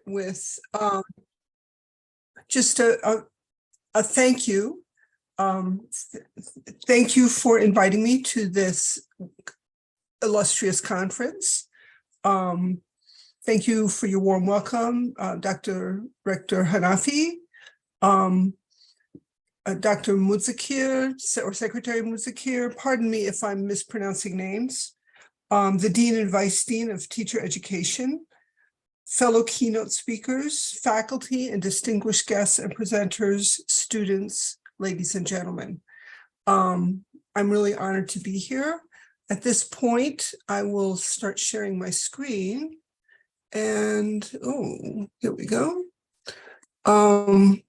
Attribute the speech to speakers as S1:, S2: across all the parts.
S1: with just a thank you. Thank you for inviting me to this illustrious conference. Thank you for your warm welcome, Dr. Rector Hanafi, Dr. Muzakir, or Secretary Muzakir, pardon me if I'm mispronouncing names, the Dean and Vice Dean of Teacher Education, fellow keynote speakers, faculty, and distinguished guests and presenters, students, ladies and gentlemen. I'm really honored to be here. At this point, I will start sharing my screen. And, oh, here we go. I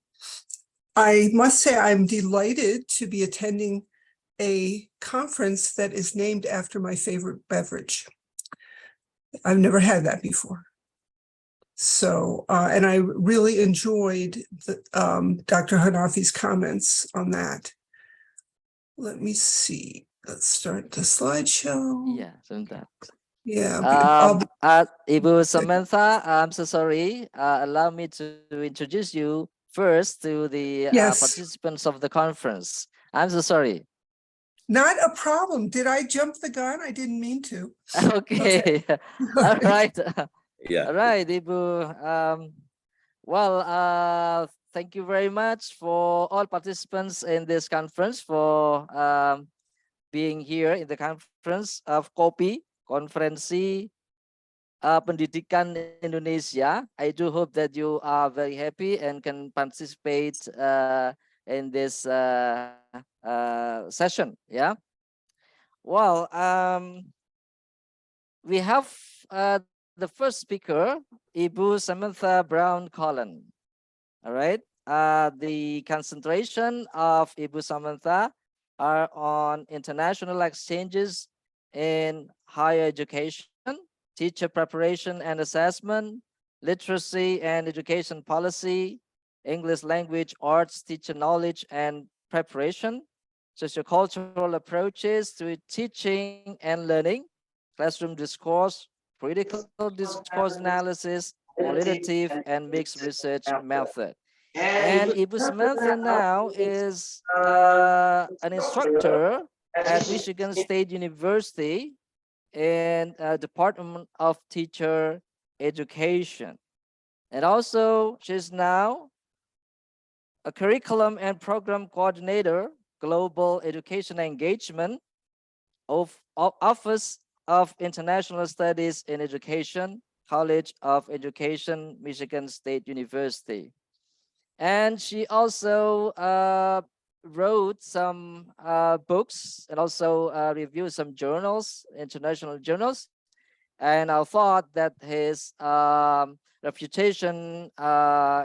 S1: must say I'm delighted to be attending a conference that is named after my favorite beverage. I've never had that before. So, and I really enjoyed Dr. Hanafi's comments on that. Let me see. Let's start the slideshow.
S2: Yeah, Samantha.
S1: Yeah.
S2: Ibu Samantha, I'm so sorry. Allow me to introduce you first to the participants of the conference. I'm so sorry.
S1: Not a problem. Did I jump the gun? I didn't mean to.
S2: Okay. All right.
S3: Yeah.
S2: All right, Ibu. Thank you very much for all participants in this conference for being here in the conference of KOPI, Konferensi Pendidikan Indonesia. I do hope that you are very happy and can participate in this session. Yeah. Well, we have the first speaker, Ibu Samantha Brown Coughlan. All right. The concentration of Ibu Samantha are on international exchanges in higher education, teacher preparation and assessment, literacy and education policy, English language arts teacher knowledge and preparation, sociocultural approaches to teaching and learning, classroom discourse, critical discourse analysis, qualitative and mixed research method. And Ibu Samantha now is an instructor at Michigan State University in Department of Teacher Education. And also she's now a curriculum and program coordinator, global education engagement of Office of International Studies in Education, College of Education, Michigan State University. And she also wrote some books and also reviewed some journals, international journals. And I thought that his reputation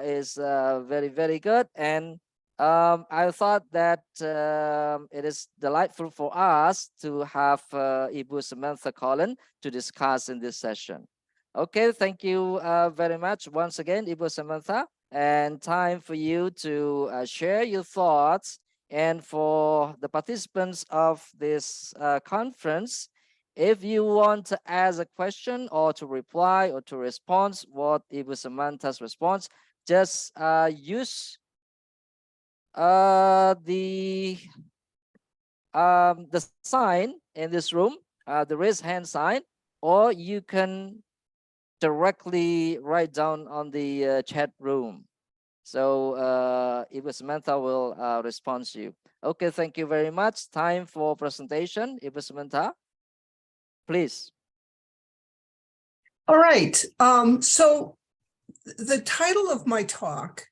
S2: is very, very good. And I thought that it is delightful for us to have Ibu Samantha Coughlan to discuss in this session. Okay, thank you very much once again, Ibu Samantha. And time for you to share your thoughts. And for the participants of this conference, if you want to ask a question or to reply or to respond what Ibu Samantha's response, just use the sign in this room, the raise hand sign, or you can directly write down on the chat room. So Ibu Samantha will respond to you. Okay, thank you very much. Time for presentation. Ibu Samantha, please.
S1: All right. So the title of my talk,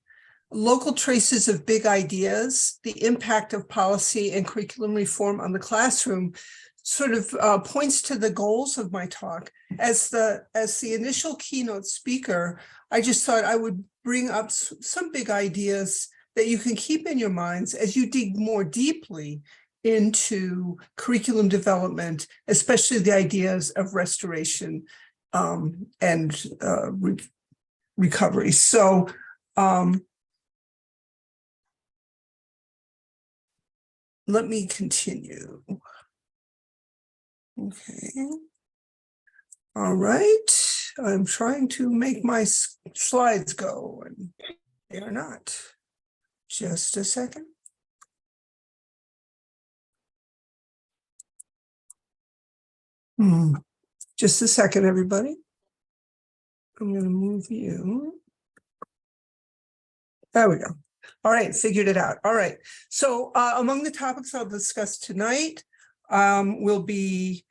S1: Local Traces of Big Ideas, the Impact of Policy and Curriculum Reform on the Classroom, sort of points to the goals of my talk. As the initial keynote speaker, I just thought I would bring up some big ideas that you can keep in your minds as you dig more deeply into curriculum development, especially the ideas of restoration and recovery. So let me continue. Okay. All right. I'm trying to make my slides go, and they are not. Just a second. Just a second, everybody. I'm going to move you. There we go. All right, figured it out. All right. So among the topics I'll discuss tonight will be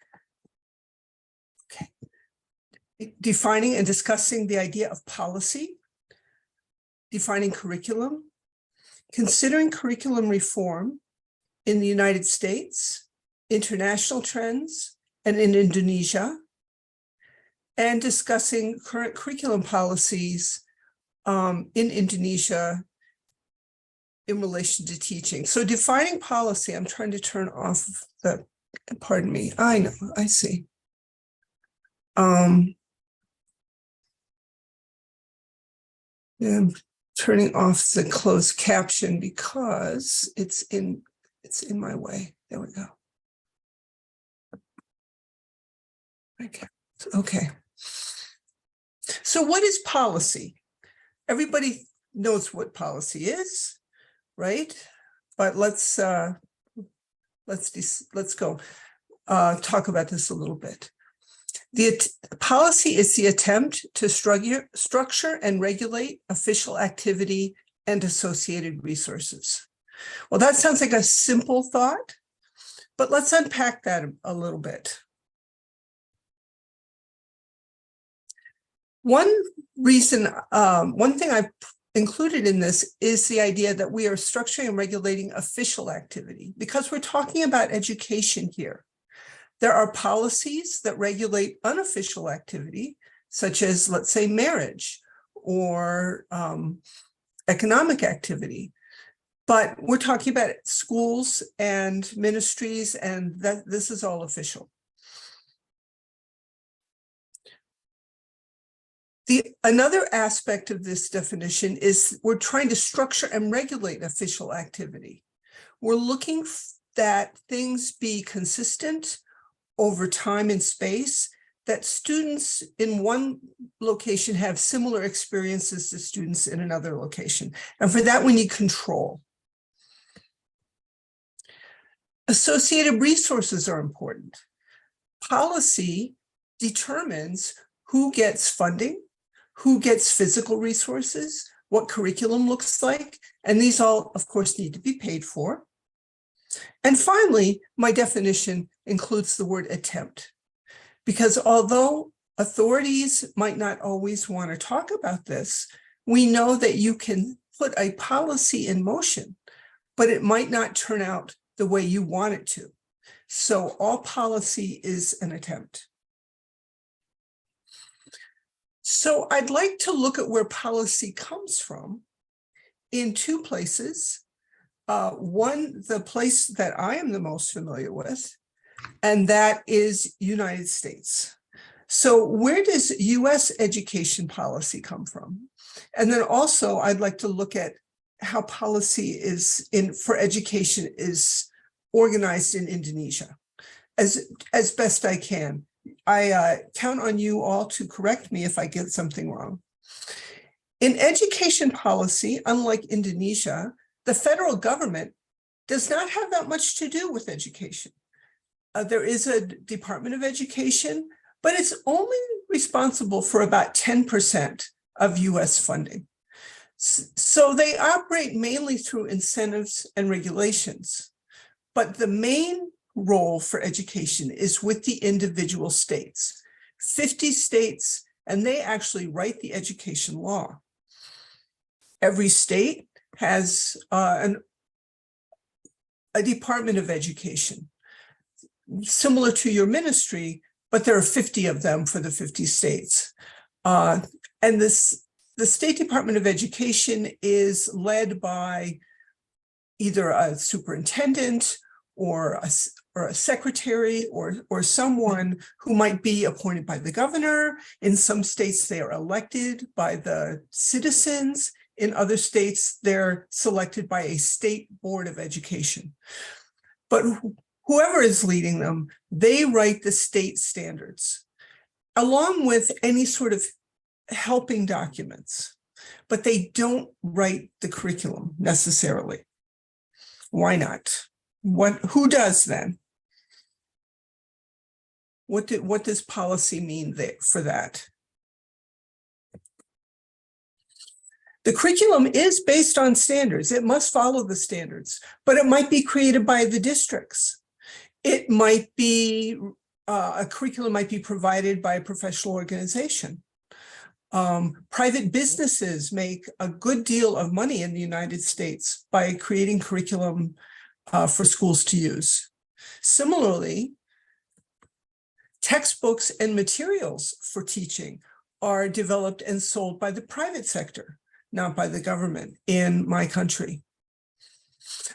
S1: defining and discussing the idea of policy, defining curriculum, considering curriculum reform in the United States, international trends, and in Indonesia, and discussing current curriculum policies in Indonesia in relation to teaching. So defining policy, I'm trying to turn off the, pardon me, I know, I see. I'm turning off the closed caption because it's in my way. There we go. Okay. So what is policy? Everybody knows what policy is, right? But let's go talk about this a little bit. The policy is the attempt to structure and regulate official activity and associated resources. Well, that sounds like a simple thought, but let's unpack that a little bit. One thing I've included in this is the idea that we are structuring and regulating official activity because we're talking about education here. There are policies that regulate unofficial activity, such as, let's say, marriage or economic activity. But we're talking about schools and ministries, and this is all official. Another aspect of this definition is we're trying to structure and regulate official activity. We're looking that things be consistent over time and space, that students in one location have similar experiences to students in another location. And for that, we need control. Associated resources are important. Policy determines who gets funding, who gets physical resources, what curriculum looks like, and these all, of course, need to be paid for. And finally, my definition includes the word attempt, because although authorities might not always want to talk about this, we know that you can put a policy in motion, but it might not turn out the way you want it to. So all policy is an attempt. So I'd like to look at where policy comes from in two places. One, the place that I am the most familiar with, and that is United States. So where does US education policy come from? And then also I'd like to look at how policy for education is organized in Indonesia as best I can. I count on you all to correct me if I get something wrong. In education policy, unlike Indonesia, the federal government does not have that much to do with education. There is a Department of Education, but it's only responsible for about 10% of US funding. So they operate mainly through incentives and regulations, but the main role for education is with the individual states, 50 states, and they actually write the education law. Every state has a Department of Education, similar to your ministry, but there are 50 of them for the 50 states. And the State Department of Education is led by either a superintendent or a secretary or someone who might be appointed by the governor. In some states, they are elected by the citizens. In other states, they're selected by a state board of education. But whoever is leading them, they write the state standards. along with any sort of helping documents, but they don't write the curriculum necessarily. Why not? Who does then? What does policy mean for that? The curriculum is based on standards. It must follow the standards, but it might be created by the districts. It might be, a curriculum might be provided by a professional organization. Private businesses make a good deal of money in the United States by creating curriculum for schools to use. Similarly, textbooks and materials for teaching are developed and sold by the private sector, not by the government in my country.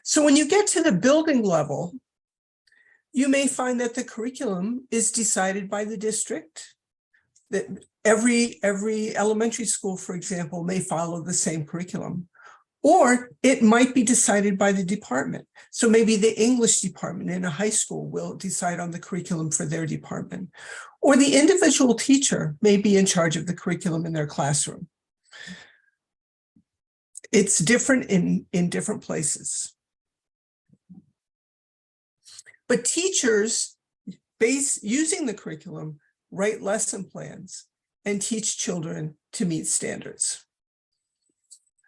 S1: So when you get to the building level, you may find that the curriculum is decided by the district, that every elementary school, for example, may follow the same curriculum, or it might be decided by the department. So maybe the English department in a high school will decide on the curriculum for their department, or the individual teacher may be in charge of the curriculum in their classroom. It's different in different places. But teachers, using the curriculum, write lesson plans and teach children to meet standards.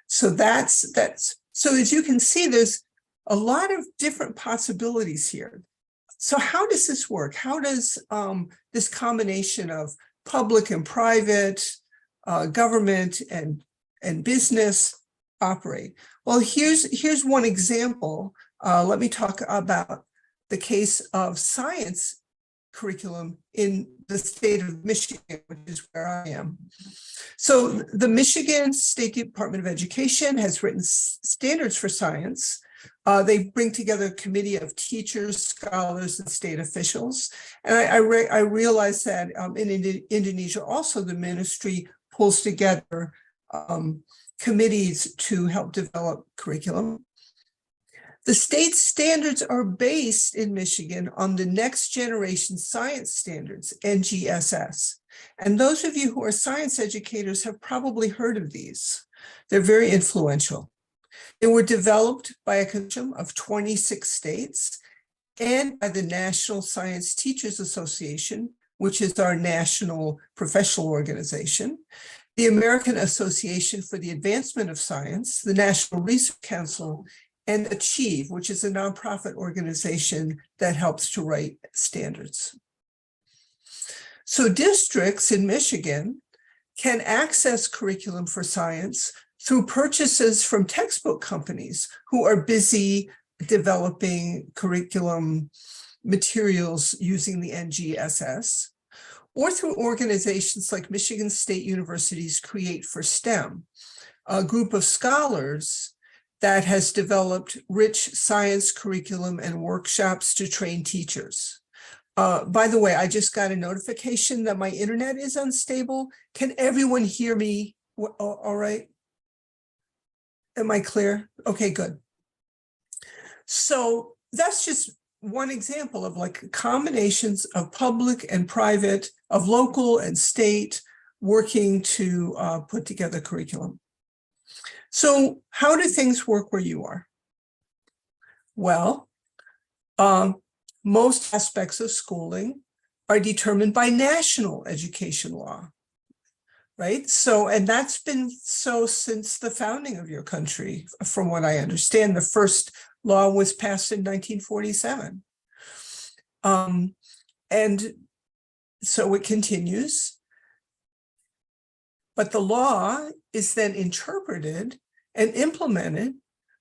S1: So so as you can see, there's a lot of different possibilities here. So how does this work? How does this combination of public and private, government and business operate? Well, here's one example. Let me talk about the case of science curriculum in the state of Michigan, which is where I am. So the Michigan State Department of Education has written standards for science. They bring together a committee of teachers, scholars, and state officials. And I realized that in Indonesia, also the ministry pulls together committees to help develop curriculum. The state standards are based in Michigan on the Next Generation Science Standards, NGSS. And those of you who are science educators have probably heard of these. They're very influential. They were developed by a consortium of 26 states and by the National Science Teachers Association, which is our national professional organization, the American Association for the Advancement of Science, the National Research Council, and Achieve, which is a nonprofit organization that helps to write standards. So districts in Michigan can access curriculum for science through purchases from textbook companies who are busy developing curriculum materials using the NGSS, or through organizations like Michigan State University's Create for STEM, a group of scholars that has developed rich science curriculum and workshops to train teachers. By the way, I just got a notification that my internet is unstable. Can everyone hear me all right? Am I clear? Okay, good. So that's just one example of like combinations of public and private, of local and state working to put together curriculum. So how do things work where you are? Well, most aspects of schooling are determined by national education law, right? So, and that's been so since the founding of your country, from what I understand. The first law was passed in 1947. And so it continues. But the law is then interpreted and implemented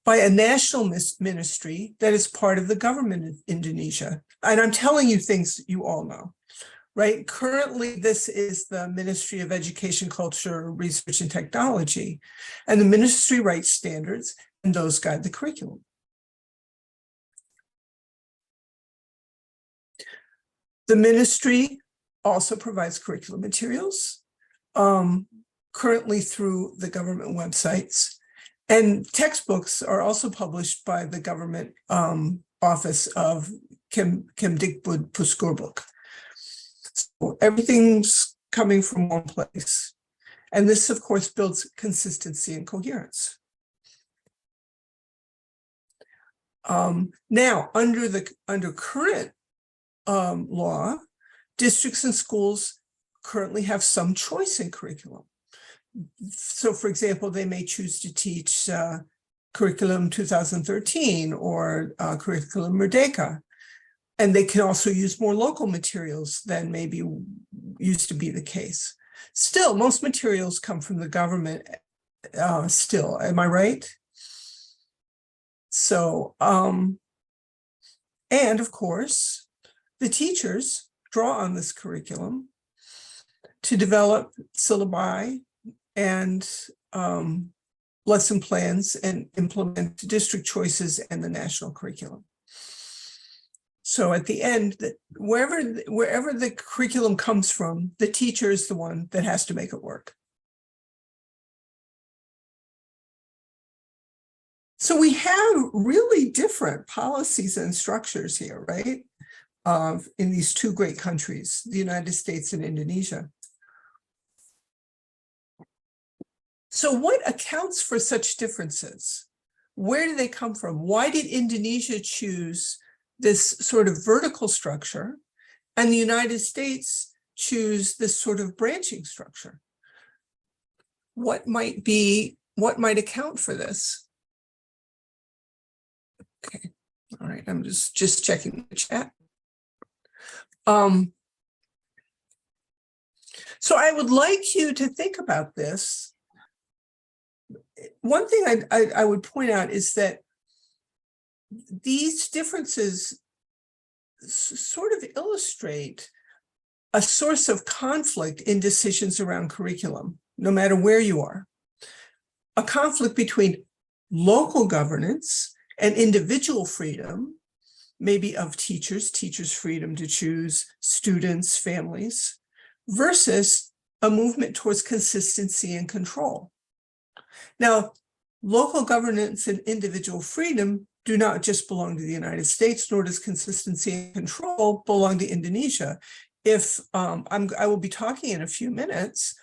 S1: by a national ministry that is part of the government of Indonesia. And I'm telling you things you all know, right? Currently, this is the Ministry of Education, Culture, Research, and Technology. And the ministry writes standards, and those guide the curriculum. The ministry also provides curriculum materials, currently through the government websites. And textbooks are also published by the government office of Kemdikbud Puskurbuk. So everything's coming from one place. And this, of course, builds consistency and coherence. Now, under current law, districts and schools currently have some choice in curriculum. So, for example, they may choose to teach curriculum 2013 or curriculum Merdeka. And they can also use more local materials than maybe used to be the case. Still, most materials come from the government still, am I right? So, and of course, the teachers draw on this curriculum to develop syllabi and lesson plans and implement district choices and the national curriculum. So at the end, wherever the curriculum comes from, the teacher is the one that has to make it work. So we have really different policies and structures here, right? In these two great countries, the United States and Indonesia. So what accounts for such differences? Where do they come from? Why did Indonesia choose this sort of vertical structure and the United States choose this sort of branching structure? What might account for this? Okay, all right, I'm just checking the chat. So I would like you to think about this. One thing I would point out is that these differences sort of illustrate a source of conflict in decisions around curriculum, no matter where you are. A conflict between local governance and individual freedom, maybe of teachers' freedom to choose, students, families, versus a movement towards consistency and control. Now, local governance and individual freedom do not just belong to the United States, nor does consistency and control belong to Indonesia. If I will be talking in a few minutes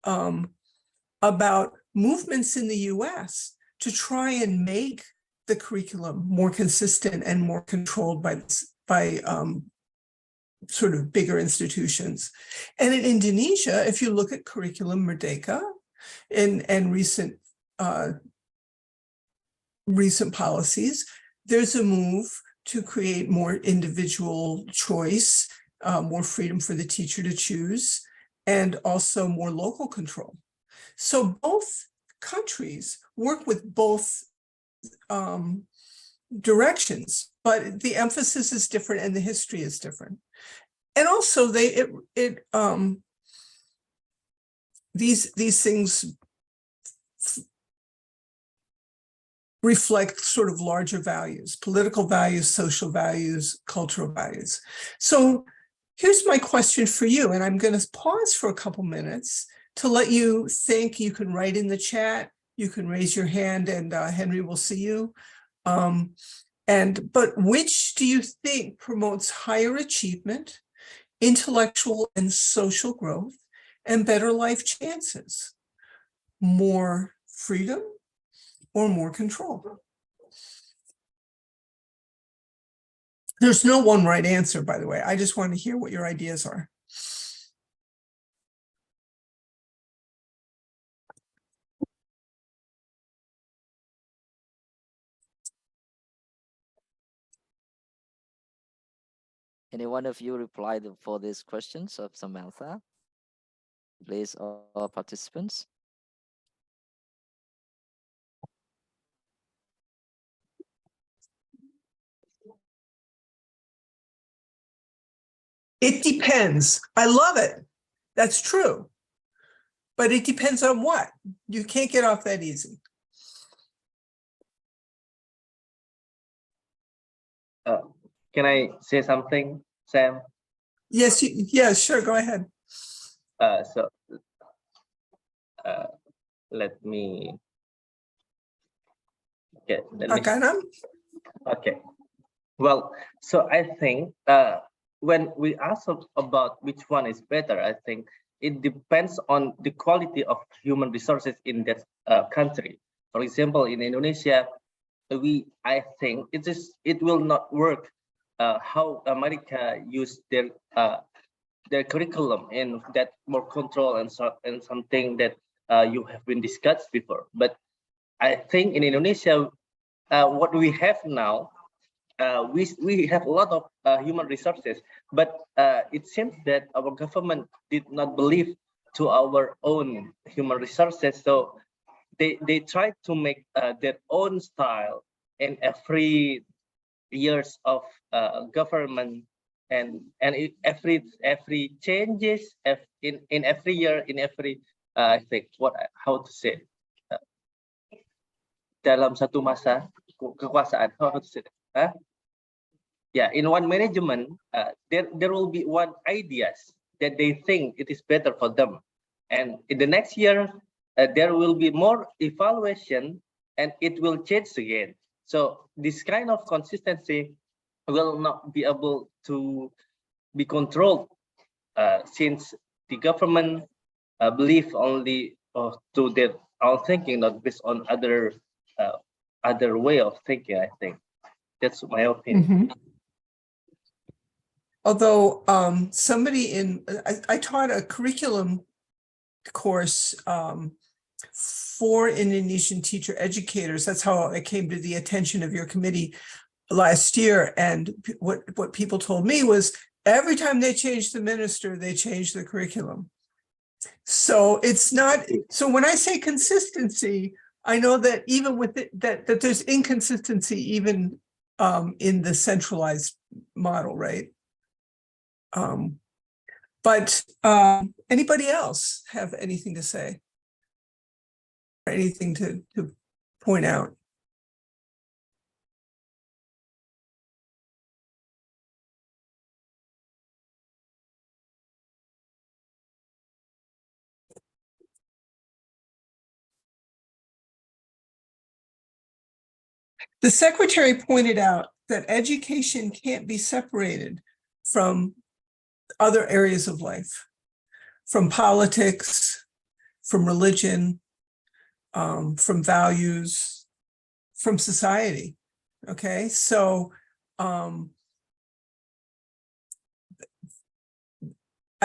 S1: about movements in the US to try and make the curriculum more consistent and more controlled by sort of bigger institutions. And in Indonesia, if you look at curriculum Merdeka and recent policies, there's a move to create more individual choice, more freedom for the teacher to choose, and also more local control. So both countries work with both directions, but the emphasis is different and the history is different. And also these things reflect sort of larger values, political values, social values, cultural values. So here's my question for you, and I'm going to pause for a couple minutes to let you think. You can write in the chat, you can raise your hand, and Henry will see you. But which do you think promotes higher achievement, intellectual and social growth, and better life chances? More freedom or more control? There's no one right answer, by the way. I just want to hear what your ideas are.
S2: Any one of you reply for these questions of Samantha? Please, all participants.
S1: It depends. I love it. That's true. But it depends on what. You can't get off that easy.
S3: Can I say something, Sam?
S1: Yes, yes, sure, go ahead.
S3: Let me. Okay. Well, so I think when we ask about which one is better, I think it depends on the quality of human resources in that country. For example, in Indonesia, I think it will not work how America use their curriculum and that more control and something that you have been discussed before. But I think in Indonesia, what we have now, we have a lot of human resources, but it seems that our government did not believe to our own human resources, so they try to make their own style in every years of government, and every changes in every year, in every I think how to say dalam satu masa kekuasaan, how to say that? Yeah, in one management, there will be one ideas that they think it is better for them, and in the next year there will be more evaluation and it will change again. So this kind of consistency will not be able to be controlled since the government believe only to their own thinking, not based on other way of thinking. I think that's my opinion.
S1: Mhm. Although somebody I taught a curriculum course for Indonesian teacher educators. That's how it came to the attention of your committee last year. And what people told me was every time they changed the minister, they changed the curriculum. So it's not, so when I say consistency, I know that even with it, that there's inconsistency even in the centralized model, right? But anybody else have anything to say? Or anything to point out? The secretary pointed out that education can't be separated from other areas of life, from politics, from religion, from values, from society. Okay, so I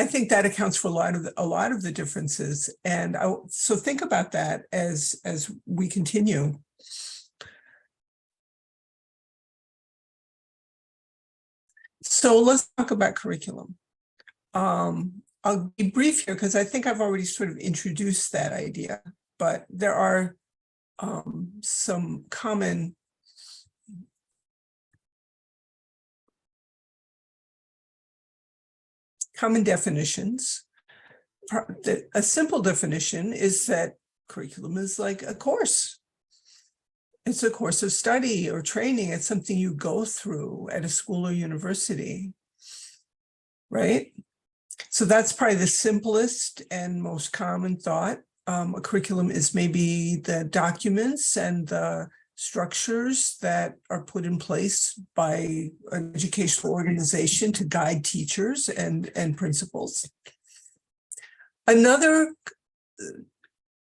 S1: think that accounts for a lot of the differences, and so think about that as we continue. So let's talk about curriculum. I'll be brief here because I think I've already sort of introduced that idea, but there are some common definitions. A simple definition is that curriculum is like a course. It's a course of study or training. It's something you go through at a school or university, right? So that's probably the simplest and most common thought. A curriculum is maybe the documents and the structures that are put in place by an educational organization to guide teachers and principals. Another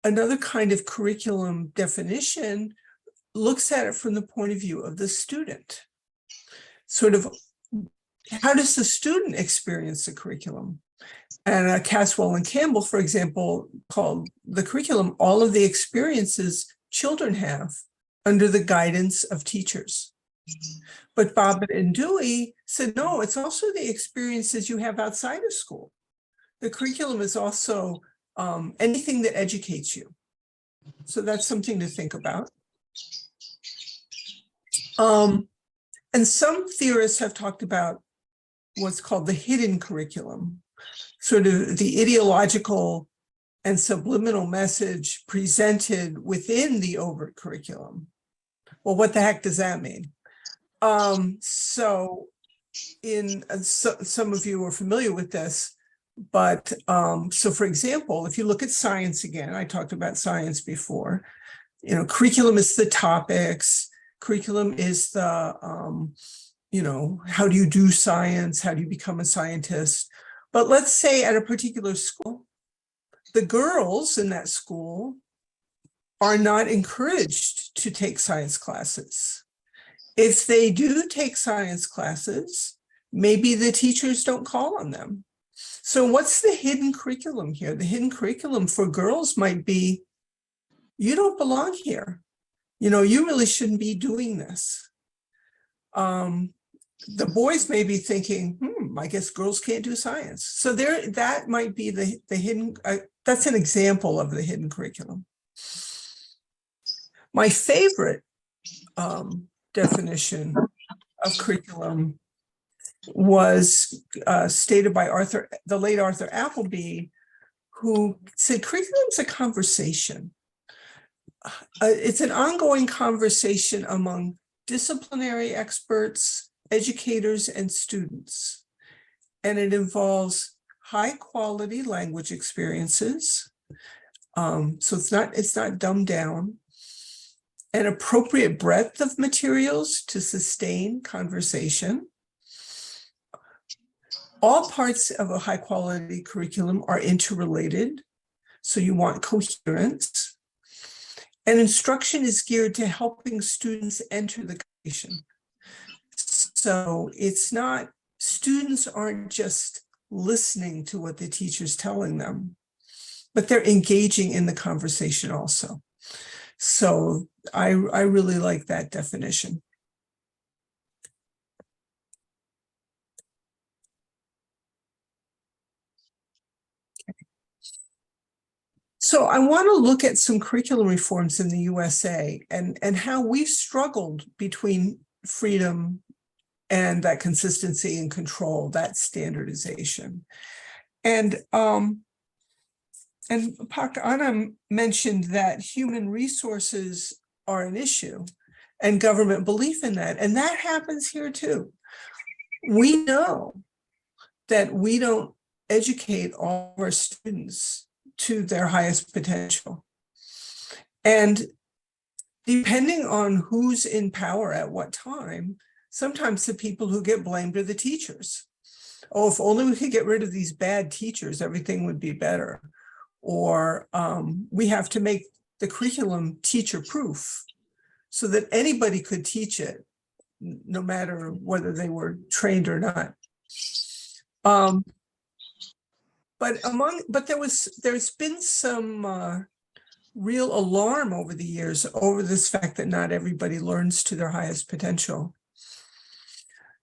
S1: kind of curriculum definition looks at it from the point of view of the student. Sort of, how does the student experience the curriculum? And Caswell and Campbell, for example, called the curriculum all of the experiences children have under the guidance of teachers. But Bobbitt and Dewey said, no, it's also the experiences you have outside of school. The curriculum is also anything that educates you. So that's something to think about. And some theorists have talked about what's called the hidden curriculum, sort of the ideological and subliminal message presented within the overt curriculum. Well, what the heck does that mean? So some of you are familiar with this, but so for example, if you look at science again, I talked about science before, curriculum is the topics, curriculum is the, how do you do science? How do you become a scientist? But let's say at a particular school, the girls in that school are not encouraged to take science classes. If they do take science classes, maybe the teachers don't call on them. So what's the hidden curriculum here? The hidden curriculum for girls might be, you don't belong here. You know, you really shouldn't be doing this. The boys may be thinking, I guess girls can't do science. So there, that might be the hidden, that's an example of the hidden curriculum. My favorite definition of curriculum was stated by the late Arthur Appleby, who said curriculum's a conversation. It's an ongoing conversation among disciplinary experts, educators, and students. And it involves high quality language experiences. So it's not dumbed down. An appropriate breadth of materials to sustain conversation. All parts of a high quality curriculum are interrelated. So you want coherence. And instruction is geared to helping students enter the conversation. So it's not, students aren't just listening to what the teacher's telling them, but they're engaging in the conversation also. So I really like that definition. So I want to look at some curriculum reforms in the USA and how we've struggled between freedom and that consistency and control, that standardization. And Pak Anna mentioned that human resources are an issue and government belief in that. And that happens here too. We know that we don't educate all of our students to their highest potential. And depending on who's in power at what time, sometimes the people who get blamed are the teachers. Oh, if only we could get rid of these bad teachers, everything would be better. Or we have to make the curriculum teacher-proof so that anybody could teach it, no matter whether they were trained or not. But there's been some real alarm over the years over this fact that not everybody learns to their highest potential.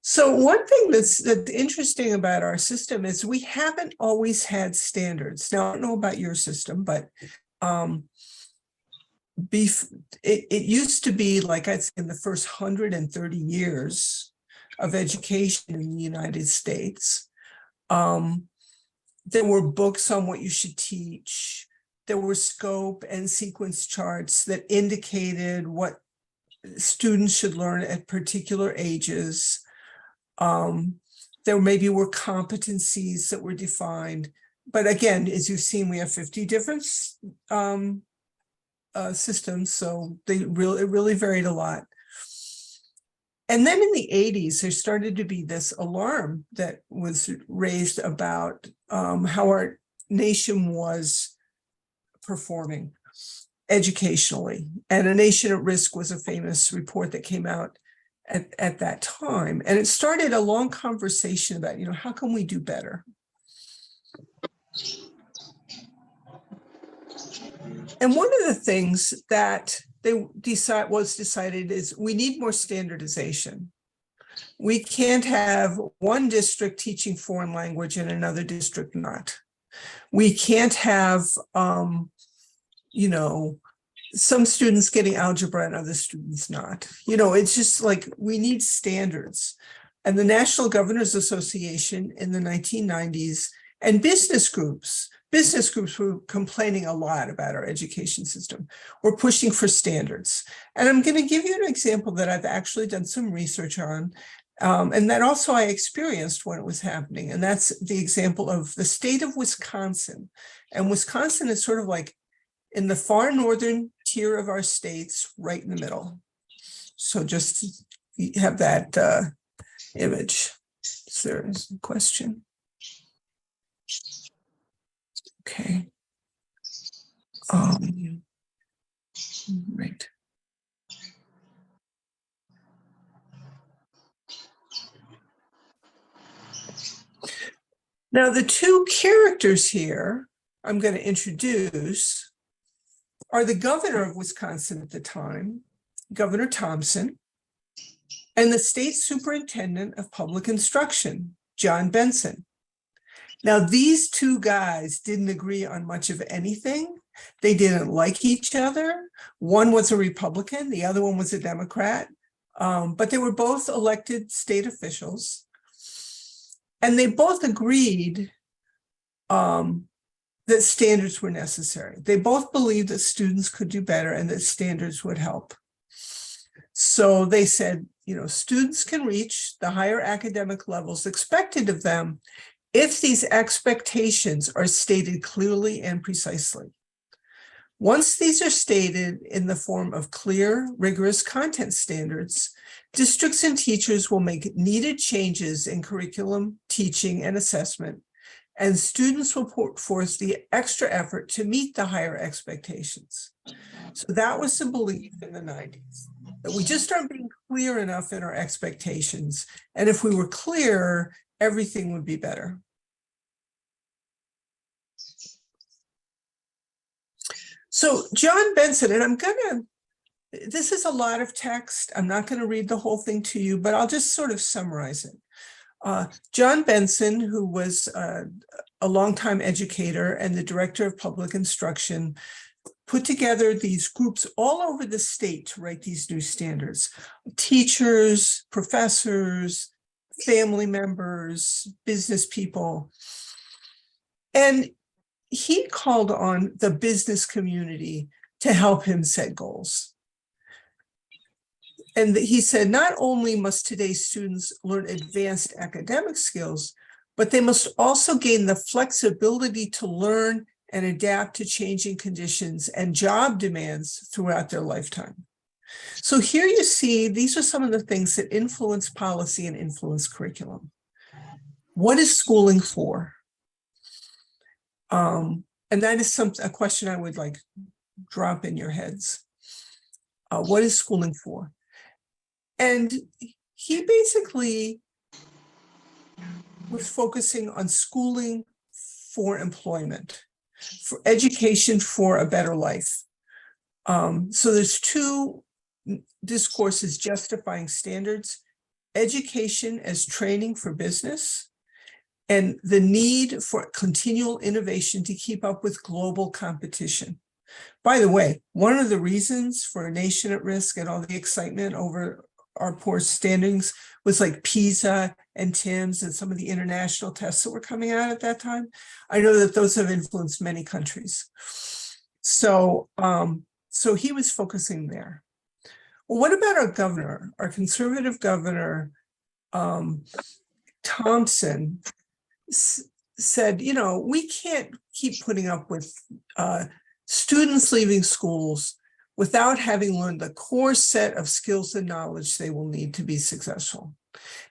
S1: So one thing that's interesting about our system is we haven't always had standards. Now, I don't know about your system, but it used to be, like I'd say, in the first 130 years of education in the United States, there were books on what you should teach. There were scope and sequence charts that indicated what students should learn at particular ages. There maybe were competencies that were defined. But again, as you've seen, we have 50 different systems, so it really varied a lot. And then in the 80s, there started to be this alarm that was raised about how our nation was performing educationally. And A Nation at Risk was a famous report that came out at that time. And it started a long conversation about, how can we do better? And one of the things that was decided is we need more standardization. We can't have one district teaching foreign language and another district not. We can't have, some students getting algebra and other students not. It's just like we need standards. And the National Governors Association in the 1990s and business groups were complaining a lot about our education system. We're pushing for standards. And I'm going to give you an example that I've actually done some research on, and that also I experienced when it was happening. And that's the example of the state of Wisconsin. And Wisconsin is sort of like in the far northern tier of our states, right in the middle. So just have that image. Is there a question? Okay. Right. Now, the two characters here I'm going to introduce are the governor of Wisconsin at the time, Governor Thompson, and the state superintendent of public instruction, John Benson. Now, these two guys didn't agree on much of anything. They didn't like each other. One was a Republican, the other one was a Democrat, but they were both elected state officials. And they both agreed that standards were necessary. They both believed that students could do better and that standards would help. So they said, students can reach the higher academic levels expected of them if these expectations are stated clearly and precisely. Once these are stated in the form of clear, rigorous content standards, districts and teachers will make needed changes in curriculum, teaching, and assessment, and students will put forth the extra effort to meet the higher expectations. So that was the belief in the 90s, that we just aren't being clear enough in our expectations. And if we were clear, everything would be better. So John Benson, and this is a lot of text. I'm not going to read the whole thing to you, but I'll just sort of summarize it. John Benson, who was a longtime educator and the director of public instruction, put together these groups all over the state to write these new standards. Teachers, professors, family members, business people. And he called on the business community to help him set goals. And he said, not only must today's students learn advanced academic skills, but they must also gain the flexibility to learn and adapt to changing conditions and job demands throughout their lifetime. So here you see, these are some of the things that influence policy and influence curriculum. What is schooling for? And that is a question I would like drop in your heads. What is schooling for? And he basically was focusing on schooling for employment, for education for a better life. So there's two discourses justifying standards: education as training for business, and the need for continual innovation to keep up with global competition. By the way, one of the reasons for a nation at risk and all the excitement over our poor standings was like PISA and TIMSS and some of the international tests that were coming out at that time. I know that those have influenced many countries. So he was focusing there. Well, what about our governor, our conservative governor, Thompson, said, we can't keep putting up with students leaving schools without having learned the core set of skills and knowledge they will need to be successful.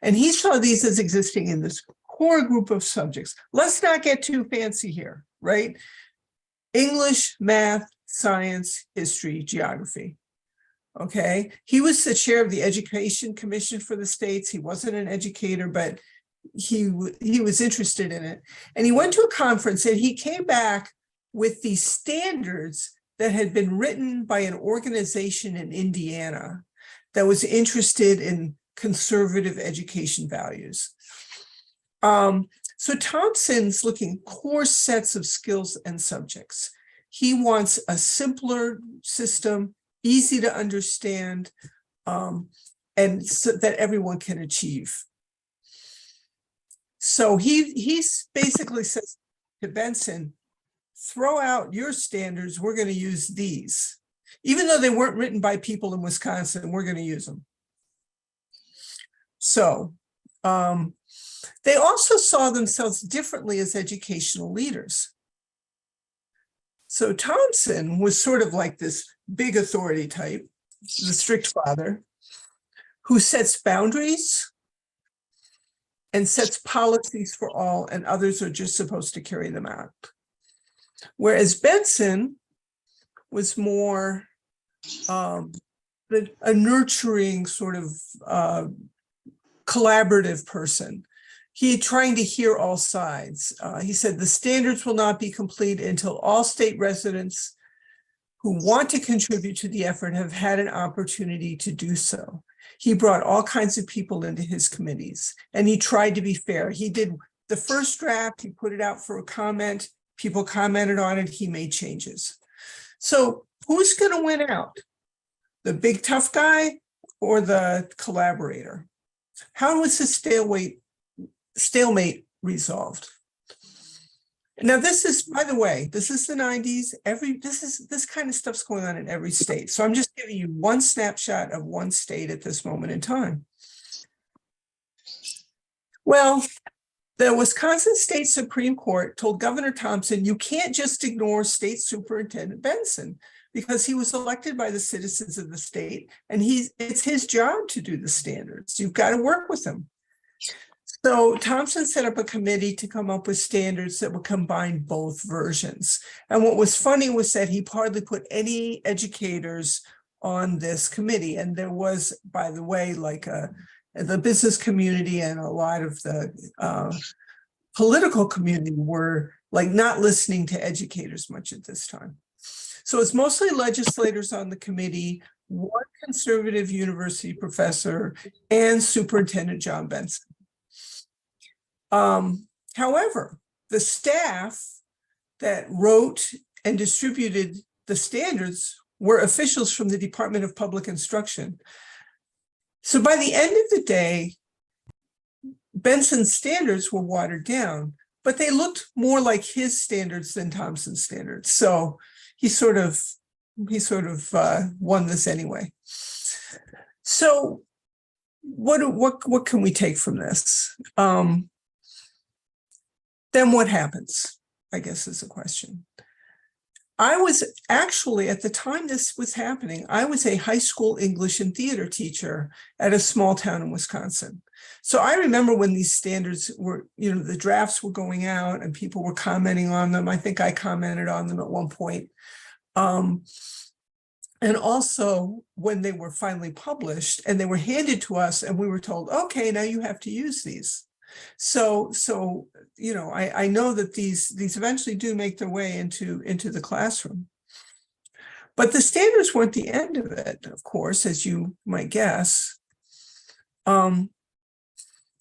S1: And he saw these as existing in this core group of subjects. Let's not get too fancy here, right? English, math, science, history, geography. Okay. He was the chair of the Education Commission for the states. He wasn't an educator, but he was interested in it. And he went to a conference and he came back with these standards that had been written by an organization in Indiana that was interested in conservative education values. So Thompson's looking core sets of skills and subjects. He wants a simpler system, easy to understand, and so that everyone can achieve. So he basically says to Benson, throw out your standards, we're going to use these. Even though they weren't written by people in Wisconsin, we're going to use them. So they also saw themselves differently as educational leaders. So Thompson was sort of like this big authority type, the strict father, who sets boundaries and sets policies for all, and others are just supposed to carry them out. Whereas Benson was more a nurturing sort of collaborative person. He trying to hear all sides. He said the standards will not be complete until all state residents who want to contribute to the effort have had an opportunity to do so. He brought all kinds of people into his committees, and he tried to be fair. He did the first draft, he put it out for a comment, people commented on it, he made changes. So who's going to win out? The big tough guy or the collaborator? How was this stalemate resolved? Now, this is, by the way, this is the 90s. This kind of stuff's going on in every state. So I'm just giving you one snapshot of one state at this moment in time. Well, the Wisconsin State Supreme Court told Governor Thompson, you can't just ignore State Superintendent Benson because he was elected by the citizens of the state, and it's his job to do the standards. You've got to work with him. So Thompson set up a committee to come up with standards that would combine both versions. And what was funny was that he hardly put any educators on this committee. And there was, by the way, like the business community and a lot of the political community were like not listening to educators much at this time. So it's mostly legislators on the committee, one conservative university professor, and Superintendent John Benson. However, the staff that wrote and distributed the standards were officials from the Department of Public Instruction. So by the end of the day, Benson's standards were watered down, but they looked more like his standards than Thompson's standards. So he sort of won this anyway. So what can we take from this? Then what happens, I guess is the question. I was actually, at the time this was happening, I was a high school English and theater teacher at a small town in Wisconsin. So I remember when these standards were, the drafts were going out and people were commenting on them. I think I commented on them at one point. And also when they were finally published and they were handed to us and we were told, okay, now you have to use these. So I know that these eventually do make their way into the classroom. But the standards weren't the end of it, of course, as you might guess. And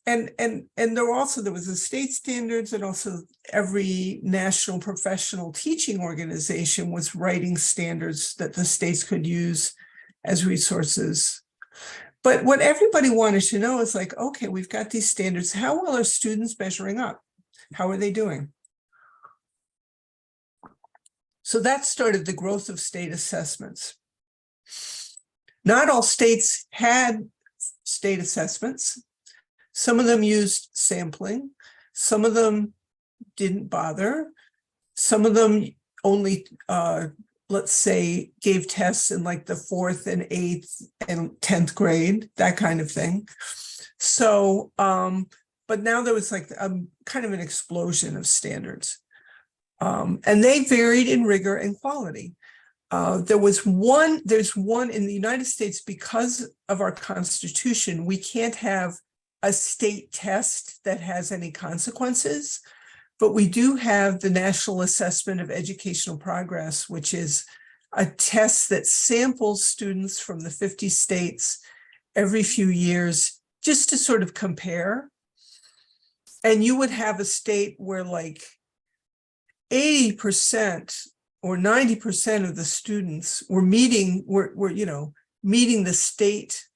S1: there was the state standards, and also every national professional teaching organization was writing standards that the states could use as resources. But what everybody wanted to know is like, okay, we've got these standards. How well are students measuring up? How are they doing? So that started the growth of state assessments. Not all states had state assessments. Some of them used sampling. Some of them didn't bother. Some of them only let's say, gave tests in like the 4th and 8th and 10th grade, that kind of thing. So, but now there was like kind of an explosion of standards. And they varied in rigor and quality. There's one in the United States, because of our Constitution, we can't have a state test that has any consequences. But we do have the National Assessment of Educational Progress, which is a test that samples students from the 50 states every few years, just to sort of compare. And you would have a state where like 80% or 90% of the students were meeting the state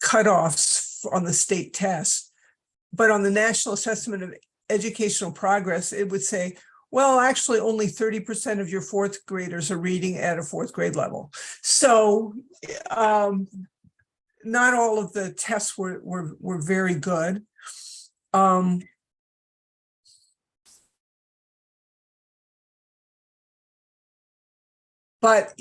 S1: cutoffs on the state test. But on the National Assessment of Educational Progress, it would say, well, actually only 30% of your 4th graders are reading at a 4th grade level. So not all of the tests were very good. But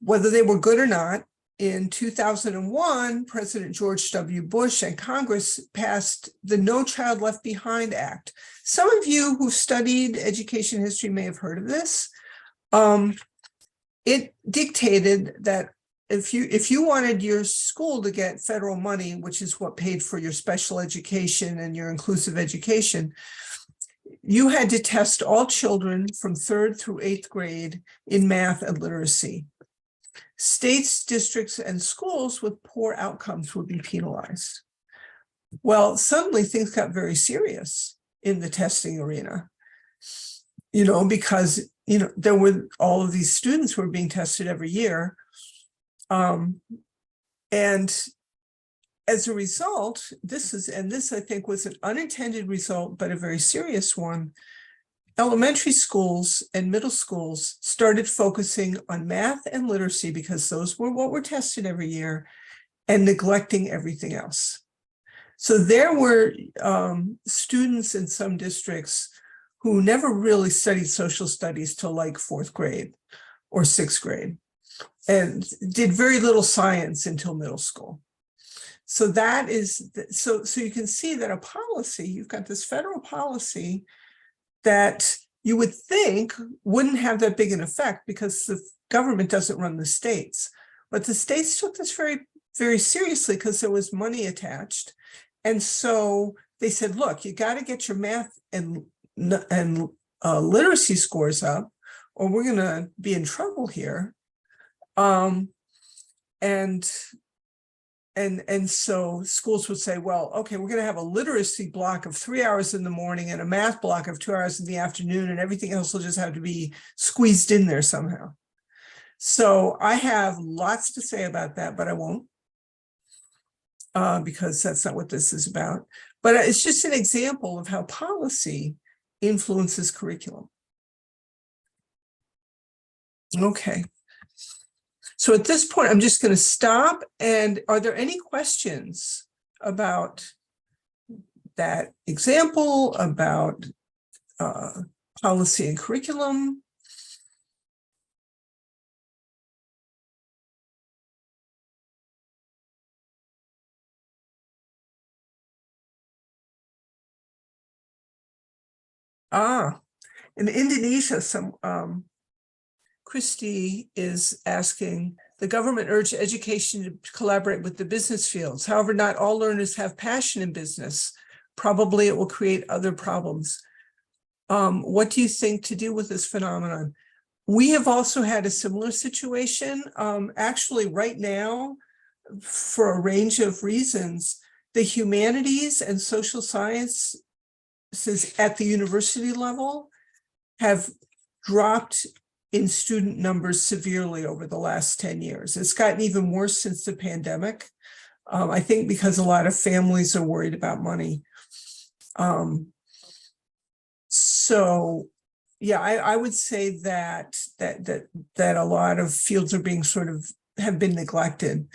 S1: whether they were good or not, in 2001, President George W. Bush and Congress passed the No Child Left Behind Act. Some of you who studied education history may have heard of this. it dictated that if you wanted your school to get federal money, which is what paid for your special education and your inclusive education, you had to test all children from 3rd through 8th grade in math and literacy. States, districts, and schools with poor outcomes would be penalized. Well, suddenly things got very serious in the testing arena, because, there were all of these students who were being tested every year. And as a result, this I think was an unintended result, but a very serious one. Elementary schools and middle schools started focusing on math and literacy because those were what were tested every year, and neglecting everything else. So there were students in some districts who never really studied social studies till like 4th grade or 6th grade, and did very little science until middle school. So that is, so you can see that a policy, you've got this federal policy that you would think wouldn't have that big an effect because the government doesn't run the states. But the states took this very, very seriously because there was money attached. And so they said, look, you got to get your math and literacy scores up, or we're going to be in trouble here. And so schools would say, well, okay, we're going to have a literacy block of 3 hours in the morning and a math block of 2 hours in the afternoon, and everything else will just have to be squeezed in there somehow. So I have lots to say about that, but I won't, because that's not what this is about. But it's just an example of how policy influences curriculum. Okay. So at this point, I'm just going to stop. And are there any questions about that example, about policy and curriculum? In Indonesia, Christy is asking, the government urged education to collaborate with the business fields. However, not all learners have passion in business. Probably it will create other problems. What do you think to do with this phenomenon? We have also had a similar situation. Actually, right now, for a range of reasons, the humanities and social sciences at the university level have dropped in student numbers severely over the last 10 years. It's gotten even worse since the pandemic. I think because a lot of families are worried about money. So yeah, I would say that a lot of fields are being have been neglected.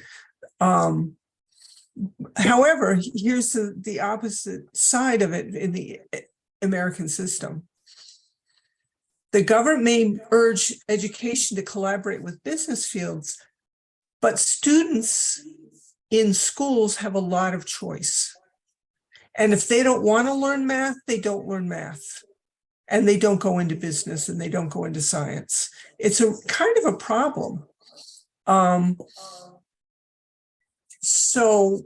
S1: However, here's the opposite side of it in the American system. The government may urge education to collaborate with business fields, but students in schools have a lot of choice. And if they don't want to learn math, they don't learn math. And they don't go into business and they don't go into science. It's a kind of a problem. So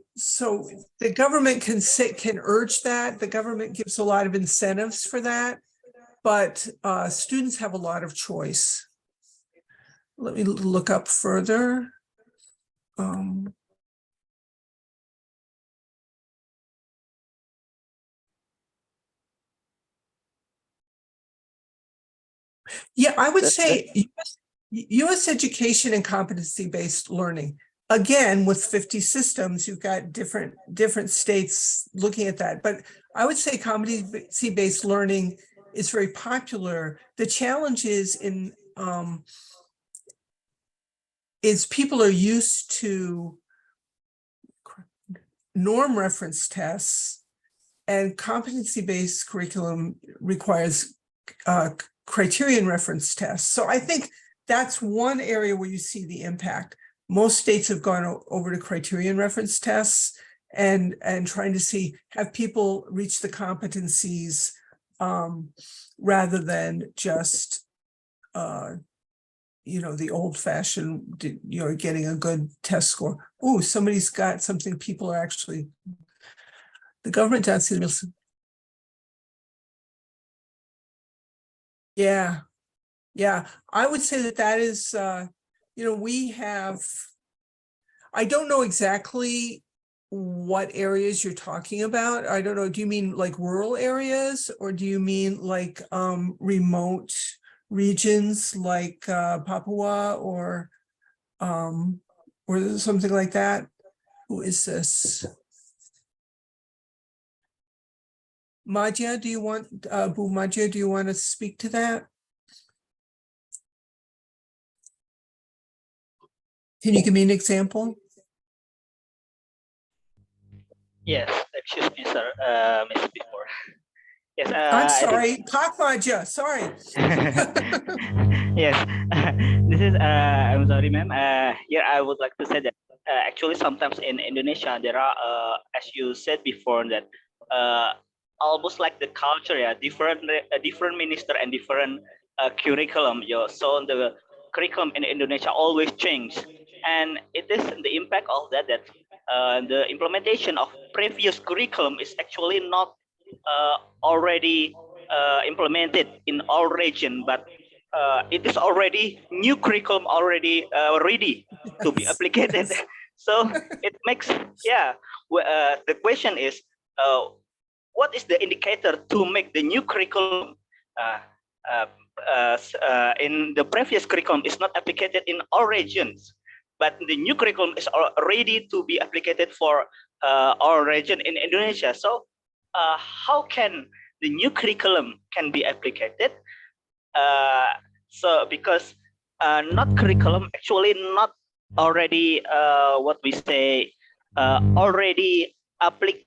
S1: the government can urge that. The government gives a lot of incentives for that. But students have a lot of choice. Let me look up further. Yeah, I would say U.S. education and competency-based learning. Again, with 50 systems, you've got different states looking at that. But I would say competency-based learning is very popular. The challenge is people are used to norm reference tests, and competency-based curriculum requires criterion reference tests. So I think that's one area where you see the impact. Most states have gone over to criterion reference tests and trying to see, have people reach the competencies rather than just the old fashioned, getting a good test score. Oh, somebody's got something. People are actually, the government does. Yeah. Yeah. I would say that is, we have, I don't know exactly what areas you're talking about. I don't know. Do you mean like rural areas, or do you mean like remote regions like Papua or something like that? Who is this? Madhya, do you want Madhya, do you want to speak to that? Can you give me an example?
S4: Yes, excuse me, sir, Mr. Before. Yes,
S1: I'm sorry, Madhya, sorry.
S4: Yes, this is, I'm sorry, ma'am. Here I would like to say that actually sometimes in Indonesia, there are, as you said before, that almost like the culture, yeah, different minister and different curriculum. So the curriculum in Indonesia always change. And it is the impact of that, the implementation of previous curriculum is actually not already implemented in all region, but it is already new curriculum already ready to be applied. So it makes, yeah, the question is, what is the indicator to make the new curriculum in the previous curriculum is not applied in all regions, but the new curriculum is ready to be applied for our region in Indonesia. So how can the new curriculum can be applied? So because not curriculum, actually not already what we say already applicate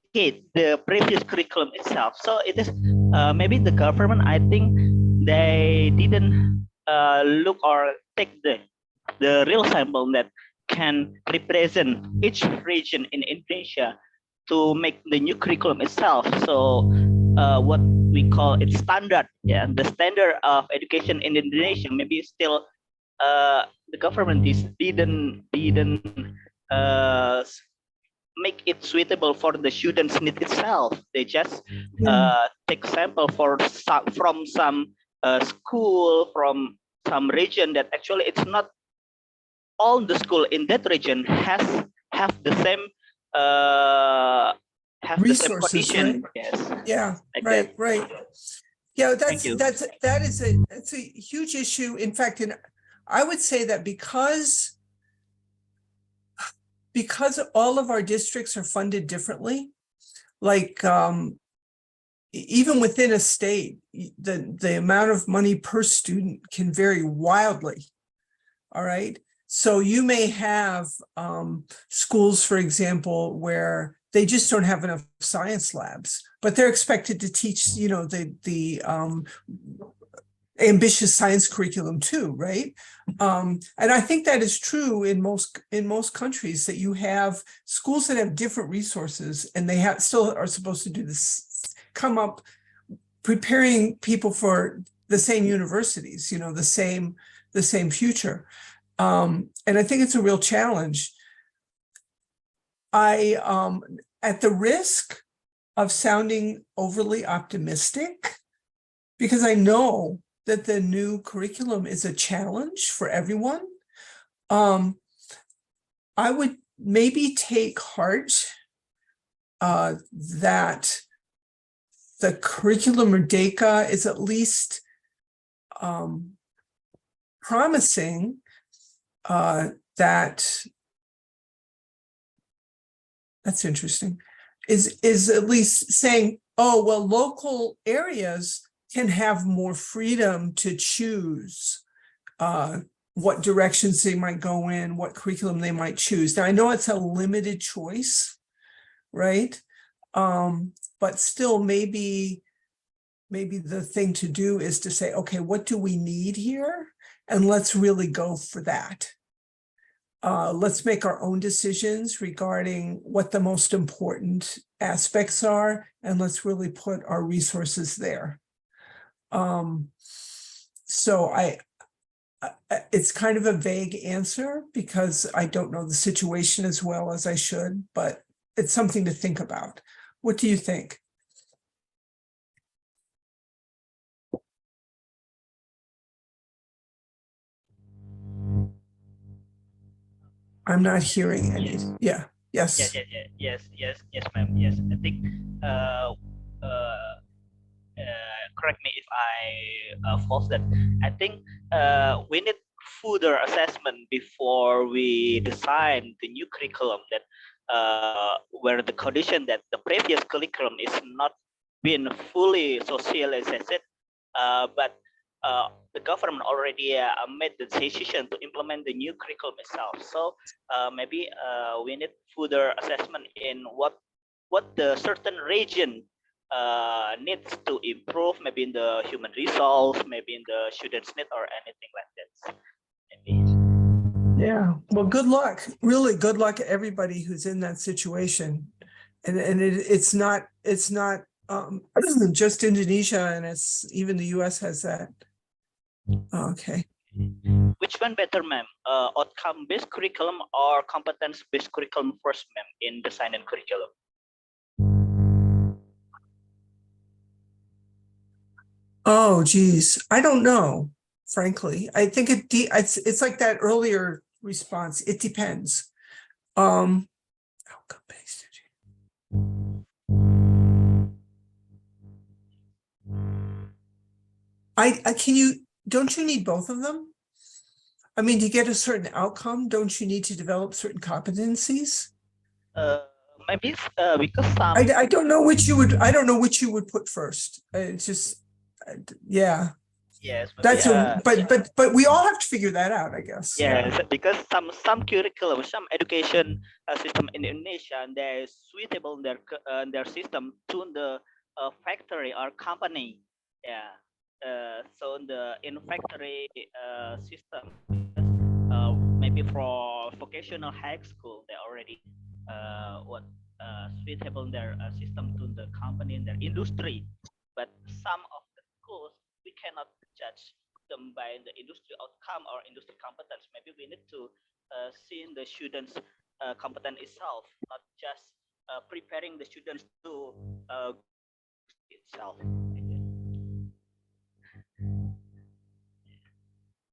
S4: the previous curriculum itself. So it is maybe the government, I think they didn't look or take the real sample that can represent each region in Indonesia to make the new curriculum itself. So what we call it standard, yeah, the standard of education in Indonesia maybe still the government didn't make it suitable for the students' need itself. They just take sample from some school, from some region that actually it's not all the school in that region have the same
S1: Resources,
S4: condition.
S1: right?
S4: Yes.
S1: Yeah,
S4: Like
S1: right,
S4: that.
S1: right. Yeah,
S4: Thank you.
S1: that's a huge issue. In fact, I would say that because all of our districts are funded differently, like even within a state, the amount of money per student can vary wildly. All right. So you may have schools, for example, where they just don't have enough science labs, but they're expected to teach, the ambitious science curriculum too, right? And I think that is true in most countries, that you have schools that have different resources, and they still are supposed to do this, come up preparing people for the same universities, the same future. And I think it's a real challenge. At the risk of sounding overly optimistic, because I know that the new curriculum is a challenge for everyone, I would maybe take heart that the curriculum Merdeka is at least promising that's interesting, is at least saying, oh, well, local areas can have more freedom to choose what directions they might go in, what curriculum they might choose. Now, I know it's a limited choice, right? But still, maybe the thing to do is to say, okay, what do we need here? And let's really go for that. Let's make our own decisions regarding what the most important aspects are, and let's really put our resources there. So it's kind of a vague answer because I don't know the situation as well as I should, but it's something to think about. What do you think? I'm not hearing any. Yeah. Yes.
S4: Yes, ma'am. Yes, I think. Correct me if I false that. I think we need further assessment before we design the new curriculum that where the condition that the previous curriculum is not being fully socialized, but the government already made the decision to implement the new curriculum itself. So maybe we need further assessment in what the certain region needs to improve, maybe in the human resource, maybe in the students' need, or anything like that. Maybe.
S1: Yeah. Well, good luck. Really good luck to everybody who's in that situation. And it's not just Indonesia, and it's even the US has that. Okay.
S4: Which one better, ma'am? Outcome-based curriculum or competence-based curriculum first, ma'am, in design and curriculum?
S1: Oh, geez. I don't know, frankly. I think it's like that earlier response. It depends. Outcome-based. Don't you need both of them? I mean, to get a certain outcome, don't you need to develop certain competencies?
S4: Maybe because some.
S1: I don't know which you would put first. It's just, yeah.
S4: Yes,
S1: That's but we all have to figure that out, I guess.
S4: Yes, yeah. Because some curriculum, some education system in Indonesia, they suitable their system to the factory or company. Yeah. So in factory system, maybe for vocational high school, they already suitable their system to the company and their industry. But some of the schools we cannot judge them by the industry outcome or industry competence. Maybe we need to see the students' competence itself, not just preparing the students to itself.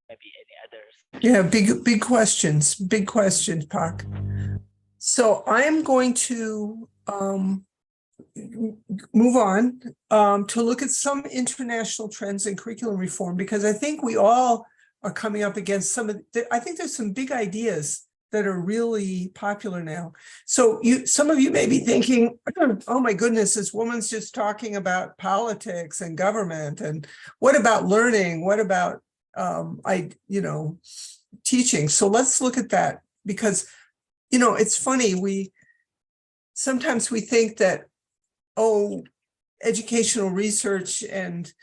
S4: Maybe any others.
S1: Yeah, big questions, Park. So I'm going to move on to look at some international trends in curriculum reform, because I think we all are coming up against I think there's some big ideas that are really popular now. So some of you may be thinking, oh my goodness, this woman's just talking about politics and government, and what about learning? What about teaching? So let's look at that, because it's funny, sometimes we think that, educational research and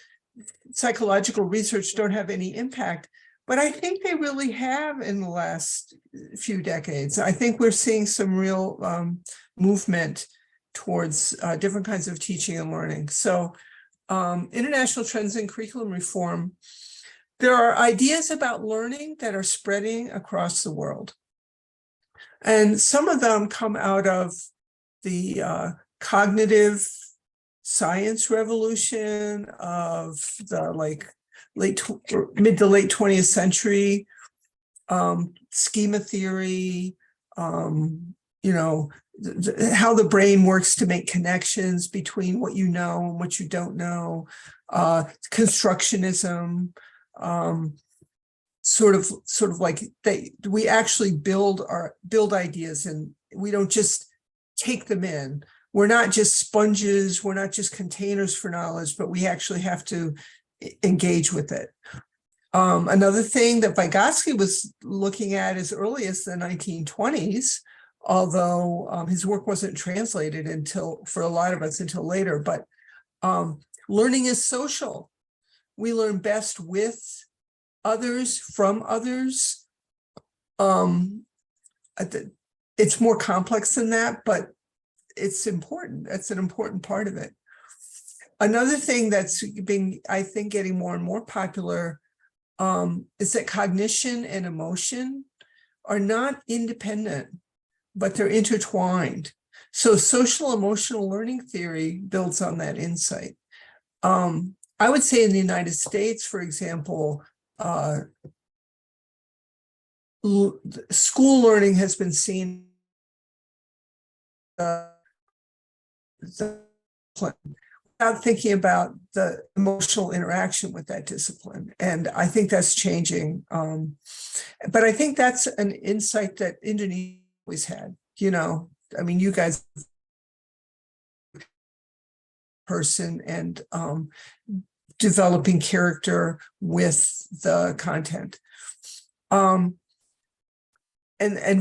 S1: psychological research don't have any impact, but I think they really have in the last few decades. I think we're seeing some real movement towards different kinds of teaching and learning. So international trends in curriculum reform, there are ideas about learning that are spreading across the world. And some of them come out of the cognitive science revolution of the mid to late 20th century, schema theory, how the brain works to make connections between what you know and what you don't know, constructionism, sort of like we actually build ideas, and we don't just take them in. We're not just sponges, we're not just containers for knowledge, but we actually have to engage with it. Another thing that Vygotsky was looking at as early as the 1920s, although his work wasn't translated for a lot of us until later, but learning is social. We learn best with others, from others. It's more complex than that, but it's important. That's an important part of it. Another thing that's been, I think, getting more and more popular is that cognition and emotion are not independent, but they're intertwined. So social emotional learning theory builds on that insight. I would say in the United States, for example, school learning has been seen without thinking about the emotional interaction with that discipline. And I think that's changing. But I think that's an insight that Indonesia always had, you know. I mean, you guys person and developing character with the content. And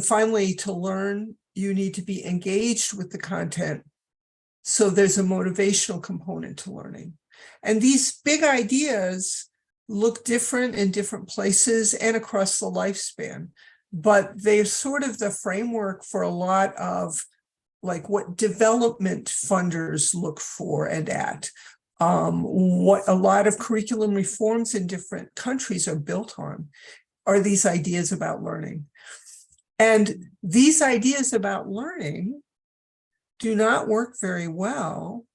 S1: finally, to learn, you need to be engaged with the content. So there's a motivational component to learning. And these big ideas look different in different places and across the lifespan, but they're sort of the framework for a lot of like what development funders look for and at. What a lot of curriculum reforms in different countries are built on are these ideas about learning. And these ideas about learning do not work very well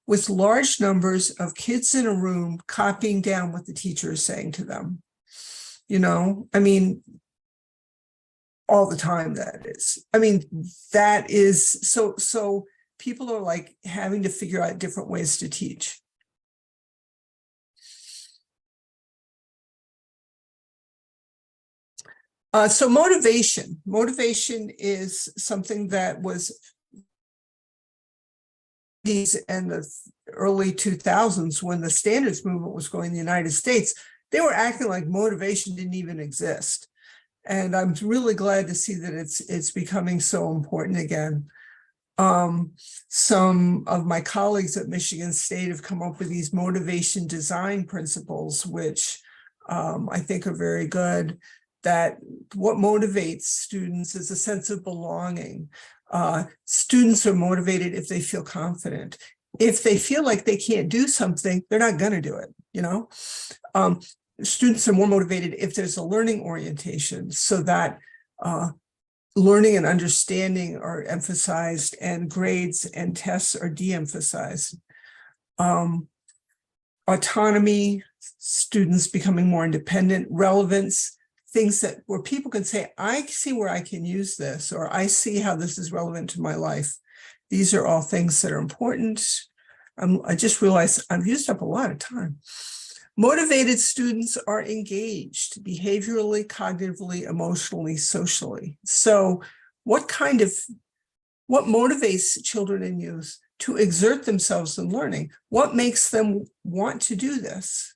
S1: with large numbers of kids in a room copying down what the teacher is saying to them. You know, I mean, all the time, that is. I mean, that is, so people are like having to figure out different ways to teach. So motivation is something that was these and the early 2000s when the standards movement was going in the United States, they were acting like motivation didn't even exist. And I'm really glad to see that it's becoming so important again. Some of my colleagues at Michigan State have come up with these motivation design principles, which I think are very good, that what motivates students is a sense of belonging. Students are motivated if they feel confident. If they feel like they can't do something, they're not going to do it, you know? Students are more motivated if there's a learning orientation, so that learning and understanding are emphasized and grades and tests are de-emphasized. Autonomy, students becoming more independent, relevance, things that where people can say, I see where I can use this, or I see how this is relevant to my life. These are all things that are important. I just realized I've used up a lot of time. Motivated students are engaged behaviorally, cognitively, emotionally, socially. So what motivates children and youth to exert themselves in learning? What makes them want to do this?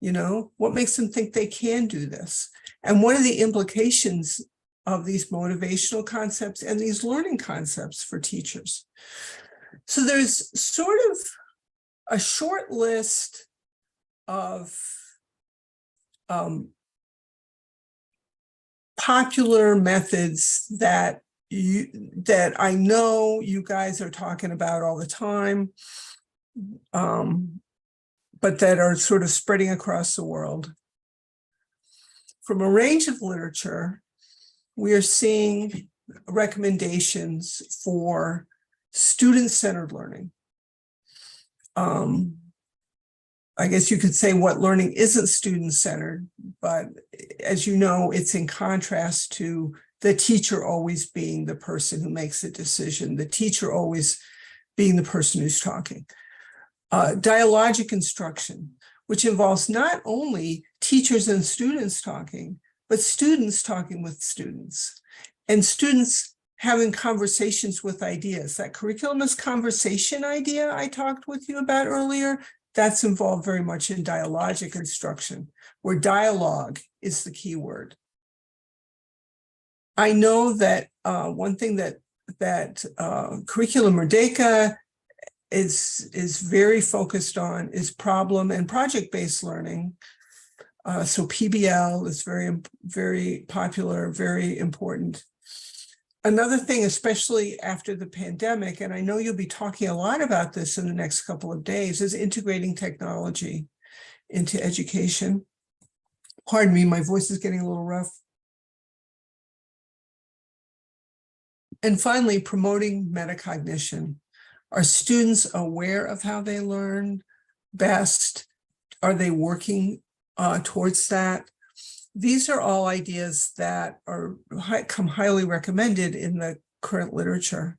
S1: You know, what makes them think they can do this? And what are the implications of these motivational concepts and these learning concepts for teachers? So there's sort of a short list of popular methods that I know you guys are talking about all the time, but that are sort of spreading across the world. From a range of literature, we are seeing recommendations for student-centered learning. I guess you could say what learning isn't student-centered, but as you know, it's in contrast to the teacher always being the person who makes the decision, the teacher always being the person who's talking. Dialogic instruction, which involves not only teachers and students talking, but students talking with students, and students having conversations with ideas. That curriculum is conversation idea I talked with you about earlier, that's involved very much in dialogic instruction, where dialogue is the key word. I know that one thing that Curriculum Merdeka is very focused on is problem and project-based learning. So PBL is very popular, very important. Another thing, especially after the pandemic, and I know you'll be talking a lot about this in the next couple of days, is integrating technology into education. Pardon me, my voice is getting a little rough. And finally, promoting metacognition. Are students aware of how they learn best? Are they working towards that? These are all ideas that are come highly recommended in the current literature.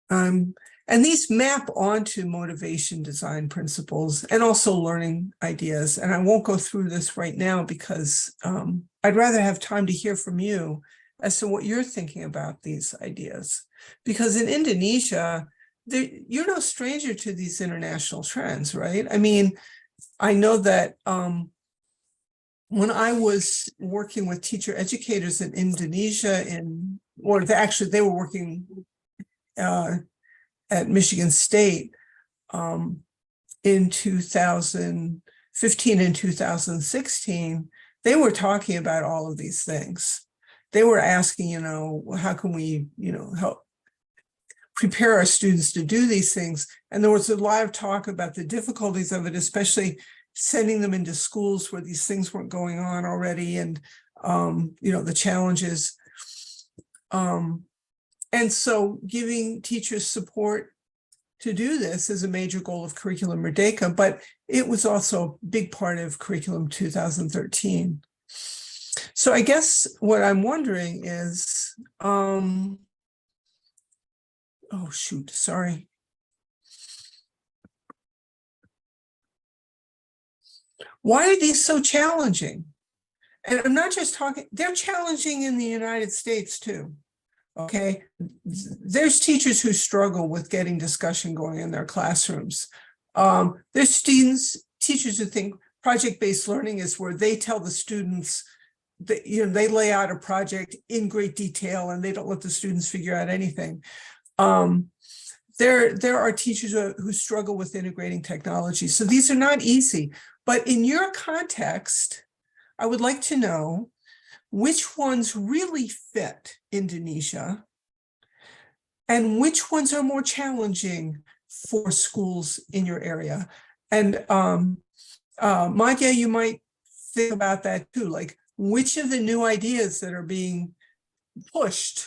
S1: And these map onto motivation design principles and also learning ideas. And I won't go through this right now because I'd rather have time to hear from you as to what you're thinking about these ideas. Because in Indonesia, you're no stranger to these international trends, right? I mean, I know that when I was working with teacher educators in Indonesia, actually they were working at Michigan State in 2015 and 2016, they were talking about all of these things. They were asking, how can we, help prepare our students to do these things? And there was a lot of talk about the difficulties of it, especially sending them into schools where these things weren't going on already, and, the challenges. And so giving teachers support to do this is a major goal of Curriculum Merdeka, but it was also a big part of Curriculum 2013. So I guess what I'm wondering is, oh shoot, sorry. Why are these so challenging? And I'm not just talking, they're challenging in the United States too. Okay, there's teachers who struggle with getting discussion going in their classrooms. There's teachers who think project-based learning is where they tell the students that, they lay out a project in great detail and they don't let the students figure out anything. There are teachers who struggle with integrating technology. So these are not easy, but in your context, I would like to know which ones really fit Indonesia and which ones are more challenging for schools in your area. And Madhya, you might think about that too, like which of the new ideas that are being pushed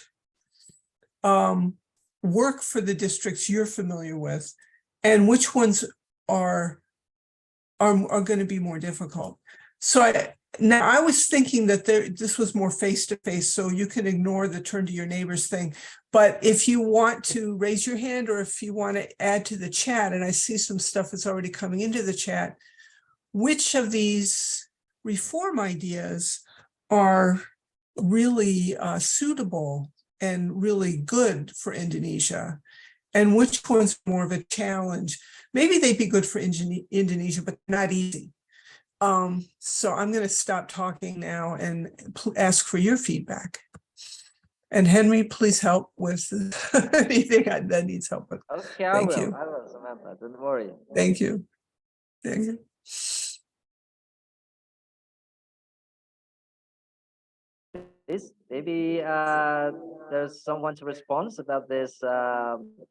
S1: work for the districts you're familiar with, and which ones are going to be more difficult. So now I was thinking that this was more face-to-face, so you can ignore the turn to your neighbors thing. But if you want to raise your hand, or if you want to add to the chat, and I see some stuff that's already coming into the chat, which of these reform ideas are really suitable and really good for Indonesia, and which one's more of a challenge? Maybe they'd be good for Indonesia, but not easy. So I'm going to stop talking now and ask for your feedback. And Henry, please help with anything that needs help with.
S2: Okay,
S1: Thank
S2: I
S1: you.
S2: will, Samantha. Don't worry.
S1: Thank you. Thank you.
S2: Maybe there's someone to respond about this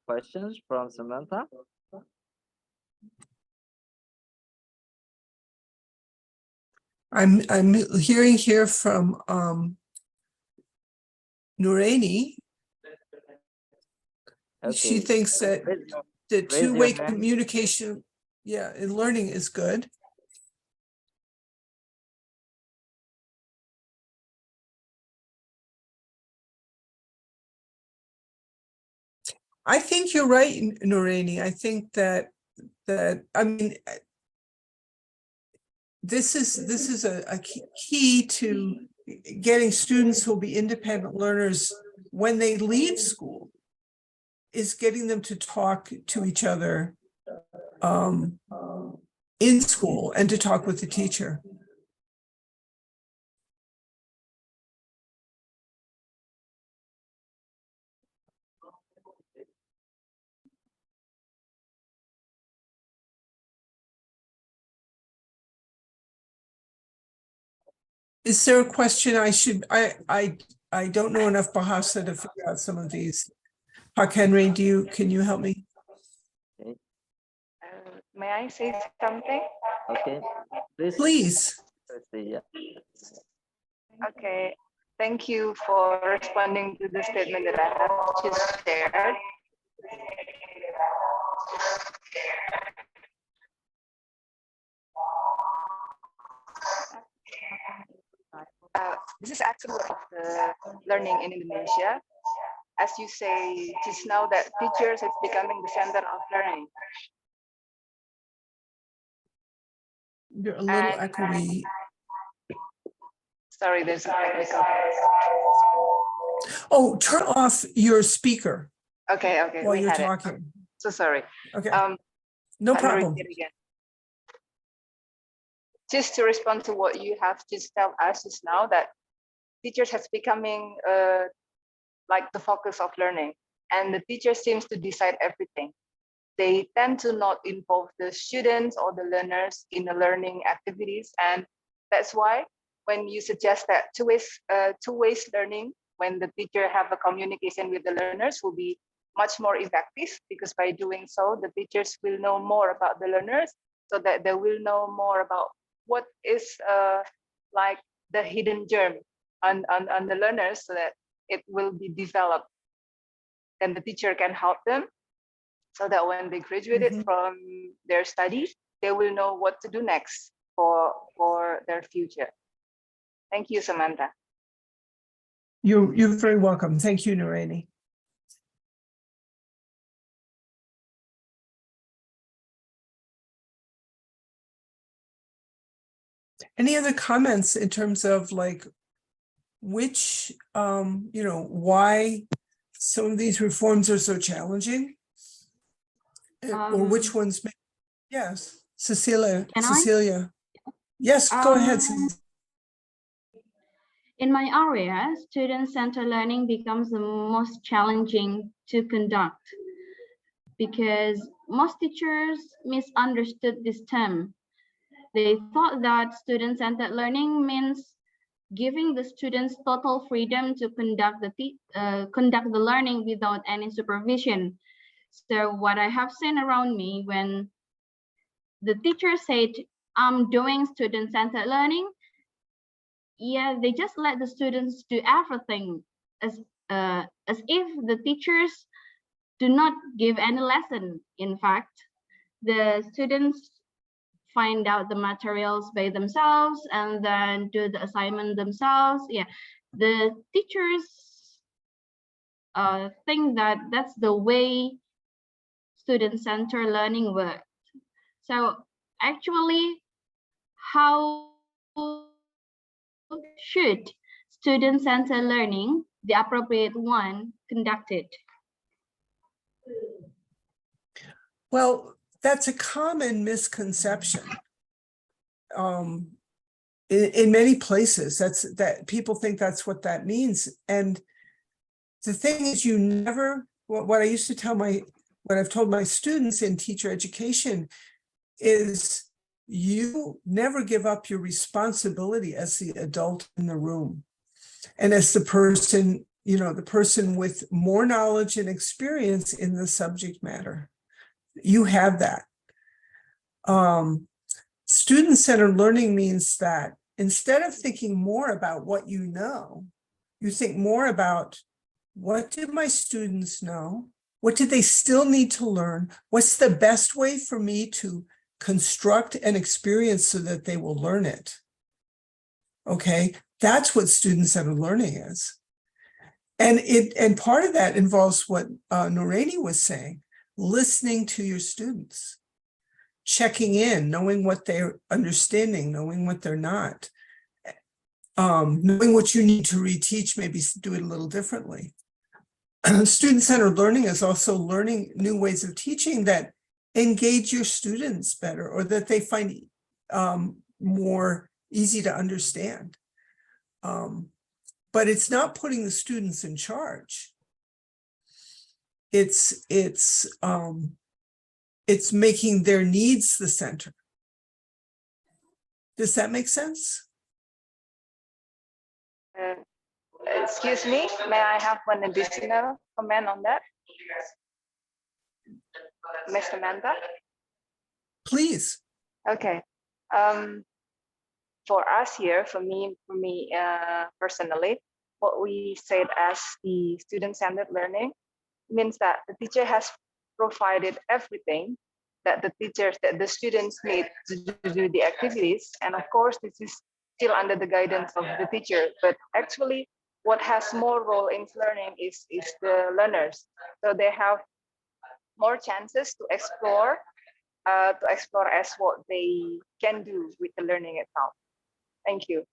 S2: questions from Samantha.
S1: I'm hearing here from Nureni.
S2: Okay.
S1: She thinks that the two-way communication, in learning is good. I think you're right, Nureni. I think that I mean, this is a key to getting students who will be independent learners when they leave school, is getting them to talk to each other in school and to talk with the teacher. Is there a question I don't know enough Bahasa to figure out some of these. Pak Henry, can you help me?
S5: May I say something?
S2: Okay,
S1: Please.
S2: Yeah.
S5: Okay. Thank you for responding to the statement that I have just shared. This is actually of the learning in Indonesia. As you say just now that teachers is becoming the center of learning.
S1: You're a little
S5: And-
S1: echoey.
S5: Sorry, there's a technical.
S1: Oh, turn off your speaker
S5: Okay, okay,
S1: while
S5: we
S1: you're
S5: had it.
S1: talking.
S5: So sorry.
S1: Okay,
S5: No
S1: no problem.
S5: again. Just to respond to what you have just told us just now, that teachers has becoming like the focus of learning, and the teacher seems to decide everything. They tend to not involve the students or the learners in the learning activities, and that's why when you suggest that two-way learning, when the teacher have a communication with the learners, will be much more effective, because by doing so, the teachers will know more about the learners, so that they will know more about what is like the hidden germ on the learners, so that it will be developed, and the teacher can help them, so that when they graduated from their studies, they will know what to do next for their future. Thank you, Samantha.
S1: You're very welcome. Thank you, Narani. Any other comments in terms of like which, why some of these reforms are so challenging? Or which ones? Yes, Cecilia.
S6: Can I?
S1: Cecilia. Yes, go ahead.
S6: In my area, student-centered learning becomes the most challenging to conduct because most teachers misunderstood this term. They thought that student-centered learning means giving the students total freedom to conduct the learning without any supervision. So what I have seen around me, when the teacher said, "I'm doing student-centered learning," yeah, they just let the students do everything as if the teachers do not give any lesson. In fact, the students find out the materials by themselves and then do the assignment themselves. Yeah, the teachers think that that's the way student-centered learning works. So actually, how should student-centered learning, the appropriate one, conducted?
S1: Well, that's a common misconception. In many places, that people think that's what that means. And the thing is, you never, what I used to tell what I've told my students in teacher education is, you never give up your responsibility as the adult in the room and as the person, the person with more knowledge and experience in the subject matter. You have that. Student-centered learning means that instead of thinking more about what you know, you think more about, what do my students know? What do they still need to learn? What's the best way for me to construct an experience so that they will learn it? Okay, that's what student-centered learning is. And part of that involves what Norani was saying, listening to your students, checking in, knowing what they're understanding, knowing what they're not, knowing what you need to reteach, maybe do it a little differently. Student-centered learning is also learning new ways of teaching that engage your students better, or that they find more easy to understand. But it's not putting the students in charge. It's making their needs the center. Does that make sense?
S5: Excuse me, may I have one additional comment on that? Ms. Samantha?
S1: Please.
S5: Okay. For us here, for me personally, what we said as the student-centered learning means that the teacher has provided everything that the students need to do the activities. And of course, this is still under the guidance of the teacher, but actually what has more role in learning is the learners. So they have more chances to explore as what they can do with the learning itself. Thank you.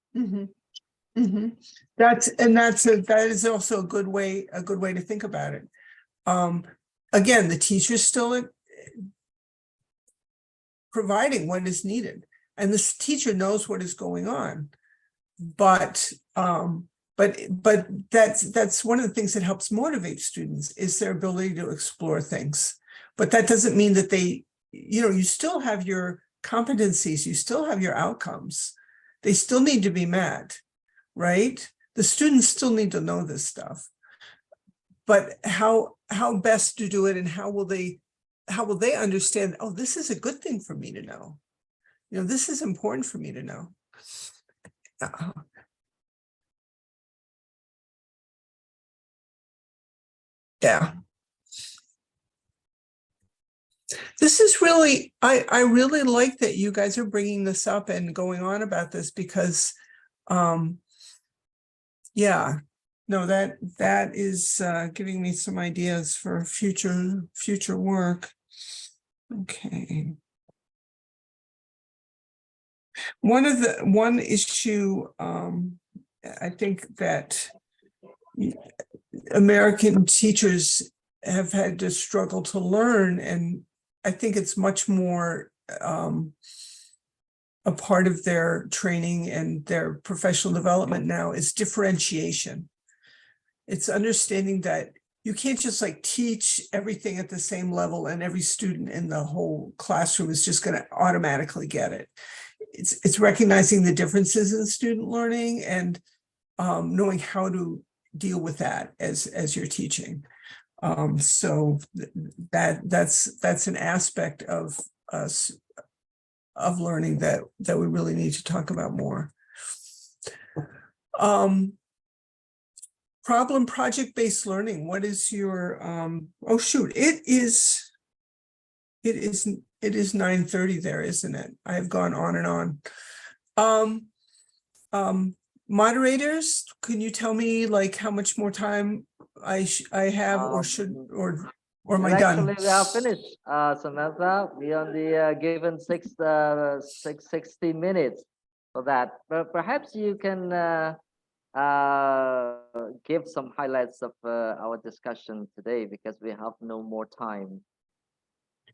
S1: That is also a good way to think about it. Again, the teacher's still providing what is needed, and the teacher knows what is going on. But that's one of the things that helps motivate students is their ability to explore things. But that doesn't mean that they, you still have your competencies, you still have your outcomes. They still need to be met, right? The students still need to know this stuff. But how best to do it, and how will they understand, oh, this is a good thing for me to know. This is important for me to know. Yeah. This is really, I really like that you guys are bringing this up and going on about this, because yeah, no, that is giving me some ideas for future work. Okay. One issue I think that American teachers have had to struggle to learn, and I think it's much more a part of their training and their professional development now, is differentiation. It's understanding that you can't just teach everything at the same level and every student in the whole classroom is just going to automatically get it. It's recognizing the differences in student learning and knowing how to deal with that as you're teaching. So that's an aspect of us of learning that we really need to talk about more. Problem project-based learning. What is your oh shoot, it is 9:30 there, isn't it? I have gone on and on. Moderators, can you tell me how much more time I have, or am I done?
S2: Actually, we are finished, Samantha. We only given 60 minutes for that. But perhaps you can give some highlights of our discussion today, because we have no more time.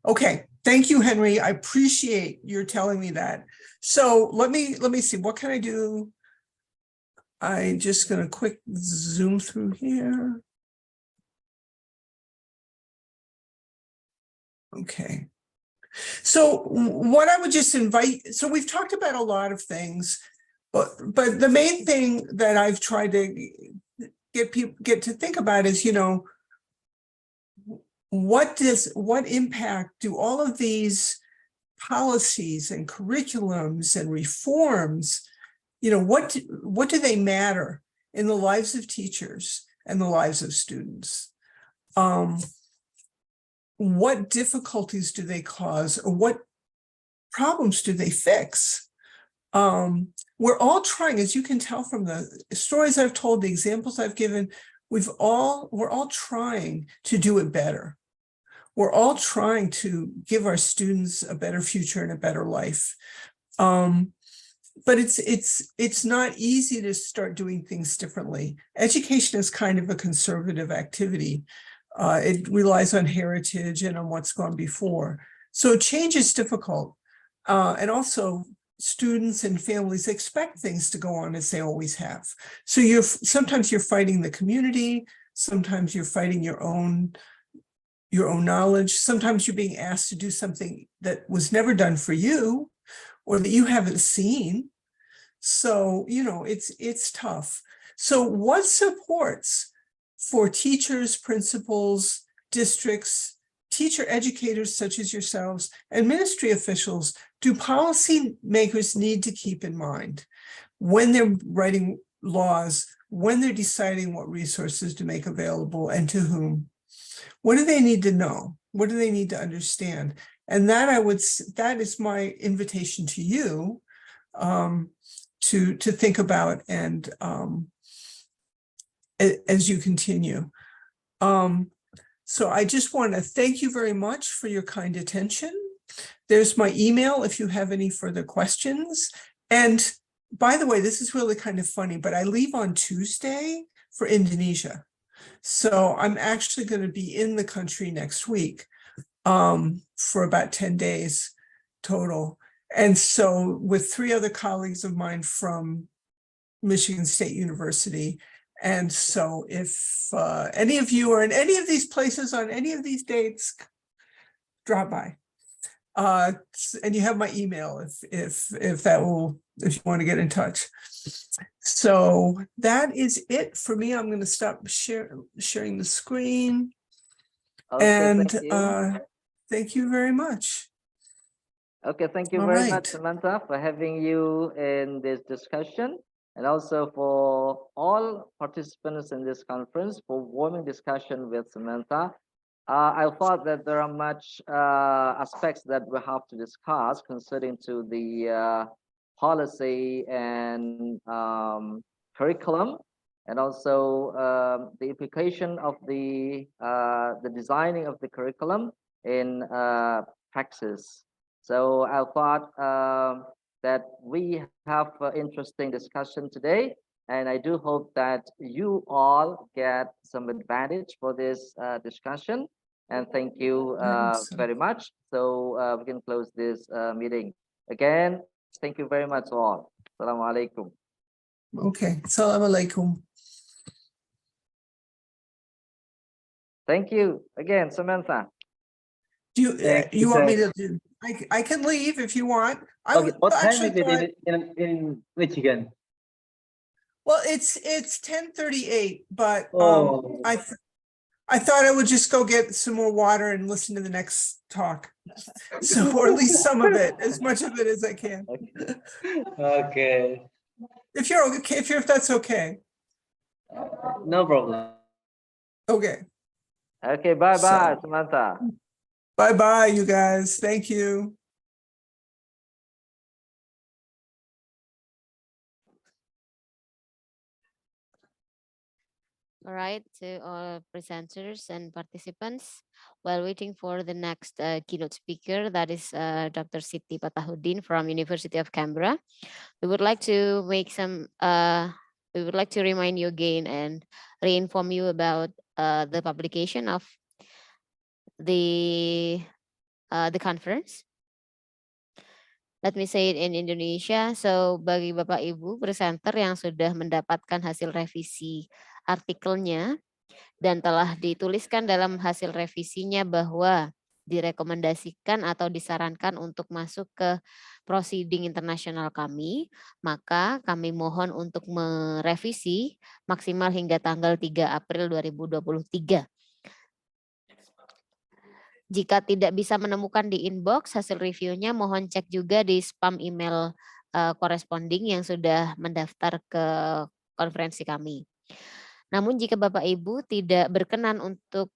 S1: Okay, thank you, Henry. I appreciate your telling me that. So let me see. What can I do? I'm just going to quick zoom through here. Okay. So what I would just invite, so we've talked about a lot of things, but the main thing that I've tried to get to think about is, what impact do all of these policies and curriculums and reforms, what do they matter in the lives of teachers and the lives of students? What difficulties do they cause, or what problems do they fix? We're all trying, as you can tell from the stories I've told, the examples I've given, we're all trying to do it better. We're all trying to give our students a better future and a better life. But it's not easy to start doing things differently. Education is kind of a conservative activity. It relies on heritage and on what's gone before. So change is difficult. And also students and families expect things to go on as they always have. So sometimes you're fighting the community, sometimes you're fighting your own knowledge, sometimes you're being asked to do something that was never done for you or that you haven't seen. So, it's tough. So what supports for teachers, principals, districts, teacher educators such as yourselves and ministry officials do policymakers need to keep in mind when they're writing laws, when they're deciding what resources to make available and to whom? What do they need to know? What do they need to understand? And that that is my invitation to you to think about and as you continue. So I just want to thank you very much for your kind attention. There's my email if you have any further questions. And by the way, this is really kind of funny, but I leave on Tuesday for Indonesia. So I'm actually going to be in the country next week for about 10 days total. And so with 3 other colleagues of mine from Michigan State University. And so if any of you are in any of these places on any of these dates, drop by. And you have my email if you want to get in touch. So that is it for me. I'm going to stop sharing the screen.
S2: Okay,
S1: And
S2: thank you.
S1: thank you very much.
S2: Okay, thank you
S1: All
S2: very
S1: right.
S2: much, Samantha, for having you in this discussion, and also for all participants in this conference for warming discussion with Samantha. I thought that there are much aspects that we have to discuss concerning to the policy and curriculum, and also the implication of the designing of the curriculum in praxis. So I thought that we have an interesting discussion today, and I do hope that you all get some advantage for this discussion. And thank you very much. So we can close this meeting. Again, thank you very much all. Assalamu alaikum.
S1: Okay. Assalamu alaikum.
S2: Thank you again, Samantha.
S1: Do you
S3: Thank you,
S1: you want me
S3: sir.
S1: to do? I can leave if you want. I
S3: Okay, what time
S1: actually
S3: is it
S1: thought-
S3: in Michigan?
S1: well, it's 10:38, but
S3: Oh.
S1: I thought I would just go get some more water and listen to the next talk. So, or at least some of it, as much of it as I can.
S3: Okay.
S1: If you're okay, if that's okay.
S3: No problem.
S1: Okay.
S2: Okay, bye-bye,
S1: So-
S2: Samantha.
S1: Bye-bye, you guys. Thank you.
S7: All right, to all presenters and participants, while waiting for the next keynote speaker, that is Dr. Siti Patahuddin from University of Canberra, we would like to make some, we would like to remind you again and re-inform you about the publication of the conference. Let me say it in Indonesia. So bagi Bapak Ibu presenter yang sudah mendapatkan hasil revisi artikelnya dan telah dituliskan dalam hasil revisinya bahwa direkomendasikan atau disarankan untuk masuk ke proceeding internasional kami, maka kami mohon untuk merevisi maksimal hingga tanggal 3 April 2023. Jika tidak bisa menemukan di inbox hasil reviewnya, mohon cek juga di spam email corresponding yang sudah mendaftar ke konferensi kami. Namun jika Bapak Ibu tidak berkenan untuk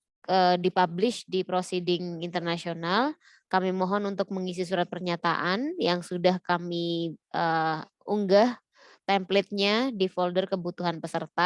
S7: dipublish di proceeding internasional, kami mohon untuk mengisi surat pernyataan yang sudah kami unggah template-nya di folder kebutuhan peserta.